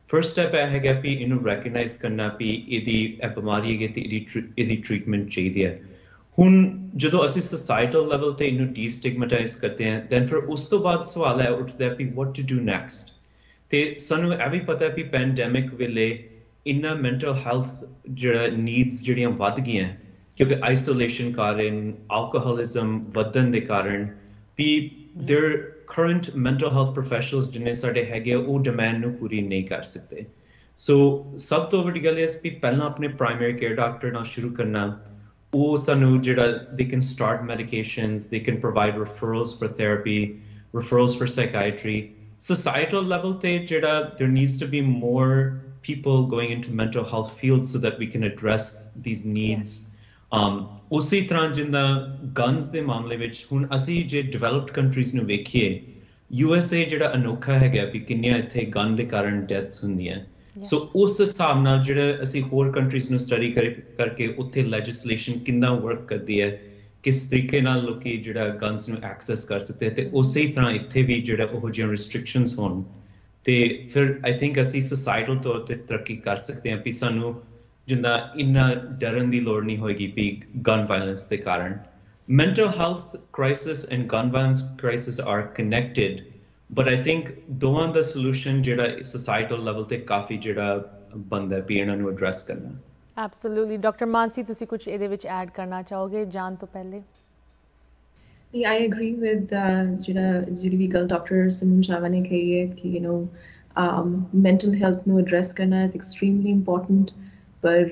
S2: ਫਰਸਟ ਸਟੈਪ ਇਹ ਹੈਗਾ ਵੀ ਇਹਨੂੰ ਰੈਕਗਨਾਈਜ਼ ਕਰਨਾ ਵੀ ਇਹਦੀ ਇਹ ਬਿਮਾਰੀ ਹੈਗੀ ਤੇ ਇਹਦੀ ਟ੍ਰੀਟਮੈਂਟ ਚਾਹੀਦੀ ਹੈ। ਹੁਣ ਜਦੋਂ ਅਸੀਂ ਸੋਸਾਇਟਲ ਲੈਵਲ ਤੇ ਇਹਨੂੰ ਡੀਸਟਿਗਮੇਟਾਈਜ਼ ਕਰਦੇ ਹਾਂ, ਦੈਨ ਫਿਰ ਉਸ ਤੋਂ ਬਾਅਦ ਸਵਾਲ ਹੈ ਉੱਠਦਾ ਵੀ ਵਾਟ ਟੂ ਡੂ ਨੈਕਸਟ। ਤੇ ਸਾਨੂੰ ਇਹ ਵੀ ਪਤਾ ਵੀ ਪੈਂਡੈਮਿਕ ਵੇਲੇ ਇੰਨਾ ਮੈਂਟਲ ਹੈਲਥ ਜਿਹੜਾ ਨੀਡਸ ਜਿਹੜੀਆਂ ਵੱਧ ਗਈਆਂ ਕਿਉਂਕਿ ਆਈਸੋਲੇਸ਼ਨ ਕਾਰਨ, alcoholism ਵਧਣ ਦੇ ਕਾਰਨ ਵੀ their current mental health professionals ਜਿੰਨੇ ਸਾਡੇ ਹੈਗੇ ਉਹ ਡਿਮਾਂਡ ਨੂੰ ਪੂਰੀ ਨਹੀਂ ਕਰ ਸਕਦੇ। ਸੋ ਸਭ ਤੋਂ ਵੱਡੀ ਗੱਲ ਇਹ ਵੀ ਪਹਿਲਾਂ ਆਪਣੇ ਪ੍ਰਾਇਮਰੀ ਕੇਅਰ ਡਾਕਟਰ ਨਾਲ ਸ਼ੁਰੂ ਕਰਨਾ, ਉਹ ਸਾਨੂੰ ਜਿਹੜਾ they can start medications, they can provide referrals for therapy, referrals for psychiatry. Societal level ਤੇ ਜਿਹੜਾ there needs to be more people going into mental health fields so that we can address these needs. ਉਸੇ ਤਰ੍ਹਾਂ ਜਿੱਦਾਂ ਗਨਸ ਦੇ ਮਾਮਲੇ ਵਿੱਚ ਹੁਣ ਅਸੀਂ ਜੇ ਡਿਵੈਲਪਡ ਕੰਟਰੀਜ਼ ਨੂੰ ਵੇਖੀਏ, USA ਜਿਹੜਾ ਅਨੋਖਾ ਹੈਗਾ ਵੀ ਕਿੰਨੀਆਂ ਇੱਥੇ ਗਨ ਦੇ ਕਾਰਨ ਡੈਥਸ ਹੁੰਦੀਆਂ। ਸੋ ਉਸ ਹਿਸਾਬ ਨਾਲ ਜਿਹੜਾ ਅਸੀਂ ਹੋਰ ਕੰਟਰੀਜ਼ ਨੂੰ ਸਟੱਡੀ ਕਰਕੇ ਉੱਥੇ ਲੈਜਿਸਲੇਸ਼ਨ ਕਿੰਨਾ ਵਰਕ ਕਰਦੀ ਹੈ, ਕਿਸ ਤਰੀਕੇ ਨਾਲ ਲੋਕੀ ਜਿਹੜਾ ਗਨਸ ਨੂੰ ਐਕਸੈਸ ਕਰ ਸਕਦੇ ਤੇ ਉਸੇ ਤਰ੍ਹਾਂ ਇੱਥੇ ਵੀ ਜਿਹੜਾ ਉਹੋ ਜਿਹੀਆਂ ਰਿਸਟ੍ਰਿਕਸ਼ਨਸ ਹੋਣ ਤੇ ਫਿਰ ਆਈ ਥਿੰਕ ਅਸੀਂ ਸੋਸਾਇਟਲ ਤੌਰ ਤੇ ਤਰੱਕੀ ਕਰ ਸਕਦੇ ਹਾਂ ਵੀ ਸਾਨੂੰ ਜਿੰਨਾ ਇੰਨਾ ਡਰਨ ਦੀ ਲੋੜ ਨਹੀਂ ਹੋਏਗੀ ਵੀ ਗਨ ਵਾਇਲੈਂਸ ਦੇ ਕਾਰਨ। Mental health crisis and gun violence crisis are connected, but I think ਦੋਵਾਂ ਦਾ ਸੋਲੂਸ਼ਨ ਜਿਹੜਾ ਸੋਸਾਇਟਲ ਲੈਵਲ ਤੇ ਕਾਫੀ ਜਿਹੜਾ ਬਣਦਾ ਵੀ ਇਹਨਾਂ ਨੂੰ ਐਡਰੈਸ ਕਰਨਾ।
S1: ਐਬਸੋਲੂਟਲੀ। ਡਾਕਟਰ ਮਾਨਸੀ, ਤੁਸੀਂ ਕੁਝ ਇਹਦੇ ਵਿੱਚ ਐਡ ਕਰਨਾ ਚਾਹੋਗੇ ਜਾਣ ਤੋਂ ਪਹਿਲੇ?
S3: Yeah, I agree with ਜਿਹੜੀ ਵੀ ਗੱਲ ਡਾਕਟਰ ਸਿਮਰਨ ਚਾਵਾ ਨੇ ਕਹੀ ਹੈ ਕਿ mental health ਨੂੰ ਐਡਰੈਸ ਕਰਨਾ is extremely important। ਪਰ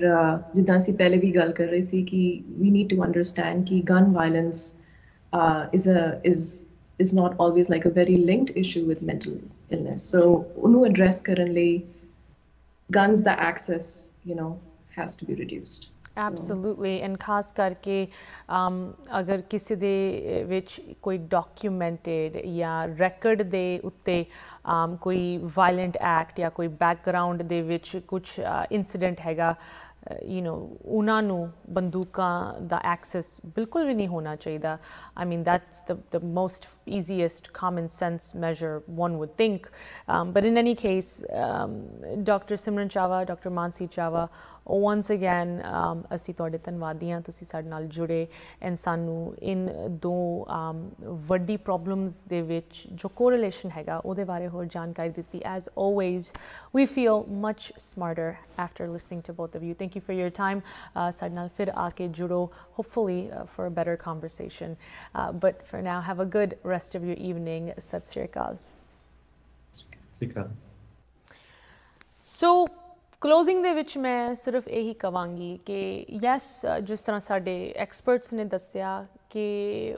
S3: ਜਿੱਦਾਂ ਅਸੀਂ ਪਹਿਲੇ ਵੀ ਗੱਲ ਕਰ ਰਹੇ ਸੀ ਕਿ we need to understand ਕਿ gun violence is not always like a very linked issue with mental illness. So ਉਹਨੂੰ ਐਡਰੈਸ ਕਰਨ ਲਈ guns the access has to be reduced.
S1: Absolutely, and ਖਾਸ ਕਰਕੇ ਅਗਰ ਕਿਸੇ ਦੇ ਵਿੱਚ ਕੋਈ ਡਾਕੂਮੈਂਟਡ ਜਾਂ ਰੈਕਡ ਦੇ ਉੱਤੇ ਕੋਈ ਵਾਇਲੈਂਟ ਐਕਟ ਜਾਂ ਕੋਈ ਬੈਕਗਰਾਊਂਡ ਦੇ ਵਿੱਚ ਕੁਛ ਇਨਸੀਡੈਂਟ ਹੈਗਾ, ਉਹਨਾਂ ਨੂੰ ਬੰਦੂਕਾਂ ਦਾ ਐਕਸੈਸ ਬਿਲਕੁਲ ਵੀ ਨਹੀਂ ਹੋਣਾ ਚਾਹੀਦਾ। I mean, that's the most easiest common sense measure one would think. But in any case, Dr. Simran Chava, Dr. Mansi Chava, once again ਅਸੀਂ ਤੁਹਾਡੇ ਧੰਨਵਾਦੀ ਹਾਂ, ਤੁਸੀਂ ਸਾਡੇ ਨਾਲ ਜੁੜੇ ਐਂਡ ਸਾਨੂੰ ਇਨ ਦੋ ਵੱਡੀ ਪ੍ਰੋਬਲਮਸ ਦੇ ਵਿੱਚ ਜੋ ਕੋਰਿਲੇਸ਼ਨ ਹੈਗਾ ਉਹਦੇ ਬਾਰੇ ਹੋਰ ਜਾਣਕਾਰੀ ਦਿੱਤੀ। As always, we feel much smarter after listening to both of you. Thank you for your time. ਸਾਡੇ ਨਾਲ ਫਿਰ ਆ ਕੇ ਜੁੜੋ, hopefully for a better conversation. But for now, have a good rest of your evening. Sat Sri Akal. So, closing ਦੇ ਵਿੱਚ ਮੈਂ ਸਿਰਫ ਇਹੀ ਕਹਾਂਗੀ ਕਿ ਯੈਸ, ਜਿਸ ਤਰ੍ਹਾਂ ਸਾਡੇ ਐਕਸਪਰਟਸ ਨੇ ਦੱਸਿਆ ਕਿ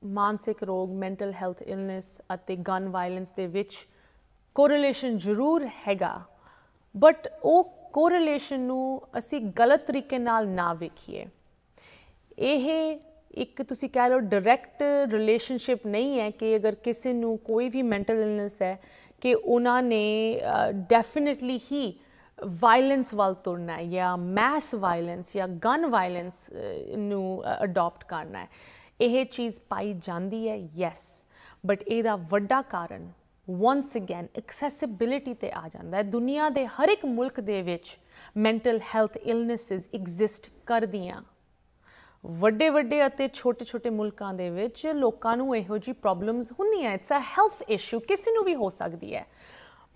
S1: ਮਾਨਸਿਕ ਰੋਗ, ਮੈਂਟਲ ਹੈਲਥ ਇਲਨੈਸ ਅਤੇ ਗਨ ਵਾਇਲੈਂਸ ਦੇ ਵਿੱਚ ਕੋਰਿਲੇਸ਼ਨ ਜ਼ਰੂਰ ਹੈਗਾ, ਬਟ ਉਹ ਕੋਰਿਲੇਸ਼ਨ ਨੂੰ ਅਸੀਂ ਗਲਤ ਤਰੀਕੇ ਨਾਲ ਨਾ ਵੇਖੀਏ। ਇਹ ਇੱਕ ਤੁਸੀਂ ਕਹਿ ਲਓ ਡਾਇਰੈਕਟ ਰਿਲੇਸ਼ਨਸ਼ਿਪ ਨਹੀਂ ਹੈ ਕਿ ਅਗਰ ਕਿਸੇ ਨੂੰ ਕੋਈ ਵੀ ਮੈਂਟਲ ਇਲਨੈਸ ਹੈ ਕਿ ਉਹਨਾਂ ਨੇ ਡੈਫੀਨੇਟਲੀ ਹੀ ਵਾਇਲੈਂਸ ਵੱਲ ਤੁਰਨਾ ਹੈ ਜਾਂ ਮੈਸ ਵਾਇਲੈਂਸ ਜਾਂ ਗਨ ਵਾਇਲੈਂਸ ਨੂੰ ਅਡੋਪਟ ਕਰਨਾ ਹੈ। ਇਹ ਚੀਜ਼ ਪਾਈ ਜਾਂਦੀ ਹੈ ਯੈਸ, ਬਟ ਇਹਦਾ ਵੱਡਾ ਕਾਰਨ once again ਐਕਸੈਸਿਬਿਲਿਟੀ 'ਤੇ ਆ ਜਾਂਦਾ ਹੈ। ਦੁਨੀਆ ਦੇ ਹਰ ਇੱਕ ਮੁਲਕ ਦੇ ਵਿੱਚ ਮੈਂਟਲ ਹੈਲਥ ਇਲਨੈਸਿਸ ਐਗਜ਼ਿਸਟ ਕਰਦੀਆਂ। ਵੱਡੇ ਵੱਡੇ ਅਤੇ ਛੋਟੇ ਛੋਟੇ ਮੁਲਕਾਂ ਦੇ ਵਿੱਚ ਲੋਕਾਂ ਨੂੰ ਇਹੋ ਜਿਹੀ ਪ੍ਰੋਬਲਮਸ ਹੁੰਦੀਆਂ। ਇਟਸ ਅ ਹੈਲਥ ਇਸ਼ੂ, ਕਿਸੇ ਨੂੰ ਵੀ ਹੋ ਸਕਦੀ ਹੈ।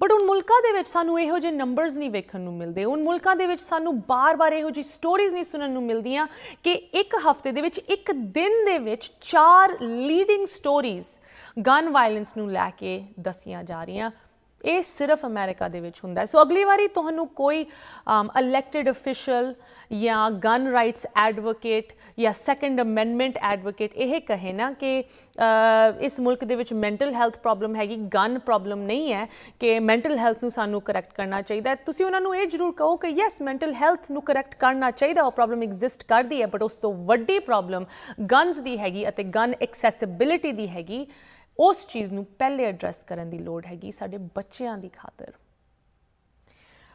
S1: ਬਟ ਉਨ ਮੁਲਕਾਂ ਦੇ ਵਿੱਚ ਸਾਨੂੰ ਇਹੋ ਜਿਹੇ ਨੰਬਰਸ ਨਹੀਂ ਵੇਖਣ ਨੂੰ ਮਿਲਦੇ। ਉਨ ਮੁਲਕਾਂ ਦੇ ਵਿੱਚ ਸਾਨੂੰ ਬਾਰ-ਬਾਰ ਇਹੋ ਜਿਹੀ ਸਟੋਰੀਜ਼ ਨਹੀਂ ਸੁਣਨ ਨੂੰ ਮਿਲਦੀਆਂ ਕਿ ਇੱਕ ਹਫ਼ਤੇ ਦੇ ਵਿੱਚ, ਇੱਕ ਦਿਨ ਦੇ ਵਿੱਚ 4 ਲੀਡਿੰਗ ਸਟੋਰੀਜ਼ ਗਨ ਵਾਇਲੈਂਸ ਨੂੰ ਲੈ ਕੇ ਦੱਸੀਆਂ ਜਾ ਰਹੀਆਂ। ਇਹ ਸਿਰਫ ਅਮਰੀਕਾ ਦੇ ਵਿੱਚ ਹੁੰਦਾ ਹੈ। ਸੋ ਅਗਲੀ ਵਾਰੀ ਤੁਹਾਨੂੰ ਕੋਈ ਇਲੈਕਟਿਡ ਅਫੀਸ਼ੀਅਲ ਜਾਂ ਗਨ ਰਾਈਟਸ ਐਡਵੋਕੇਟ ਜਾਂ ਸੈਕੰਡ ਅਮੈਂਡਮੈਂਟ ਐਡਵੋਕੇਟ ਇਹ ਕਹੇ ਨਾ ਕਿ ਇਸ ਮੁਲਕ ਦੇ ਵਿੱਚ ਮੈਂਟਲ ਹੈਲਥ ਪ੍ਰੋਬਲਮ ਹੈਗੀ, ਗਨ ਪ੍ਰੋਬਲਮ ਨਹੀਂ ਹੈ, ਕਿ ਮੈਂਟਲ ਹੈਲਥ ਨੂੰ ਸਾਨੂੰ ਕਰੈਕਟ ਕਰਨਾ ਚਾਹੀਦਾ, ਤੁਸੀਂ ਉਹਨਾਂ ਨੂੰ ਇਹ ਜ਼ਰੂਰ ਕਹੋ ਕਿ ਯੈਸ ਮੈਂਟਲ ਹੈਲਥ ਨੂੰ ਕਰੈਕਟ ਕਰਨਾ ਚਾਹੀਦਾ, ਉਹ ਪ੍ਰੋਬਲਮ ਐਗਜ਼ਿਸਟ ਕਰਦੀ ਹੈ, ਬਟ ਉਸ ਤੋਂ ਵੱਡੀ ਪ੍ਰੋਬਲਮ ਗਨਸ ਦੀ ਹੈਗੀ ਅਤੇ ਗਨ ਐਕਸੈਸਿਬਿਲਿਟੀ ਦੀ ਹੈਗੀ। ਉਸ ਚੀਜ਼ ਨੂੰ ਪਹਿਲੇ ਐਡਰੈਸ ਕਰਨ ਦੀ ਲੋੜ ਹੈਗੀ ਸਾਡੇ ਬੱਚਿਆਂ ਦੀ ਖਾਤਰ।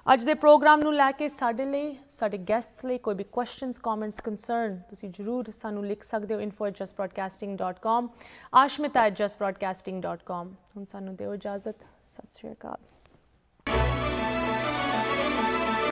S1: ਅੱਜ ਦੇ ਪ੍ਰੋਗਰਾਮ ਨੂੰ ਲੈ ਕੇ ਸਾਡੇ ਲਈ, ਸਾਡੇ ਗੈਸਟਸ ਲਈ ਕੋਈ ਵੀ ਕੁਐਸਚਨਸ, ਕਮੈਂਟਸ, ਕੰਸਰਨ ਤੁਸੀਂ ਜ਼ਰੂਰ ਸਾਨੂੰ ਲਿਖ ਸਕਦੇ ਹੋ info@jusbroadcasting.com, aashmeeta@jusbroadcasting.com। ਹੁਣ ਸਾਨੂੰ ਦਿਓ ਇਜਾਜ਼ਤ। ਸਤਿ ਸ਼੍ਰੀ ਅਕਾਲ।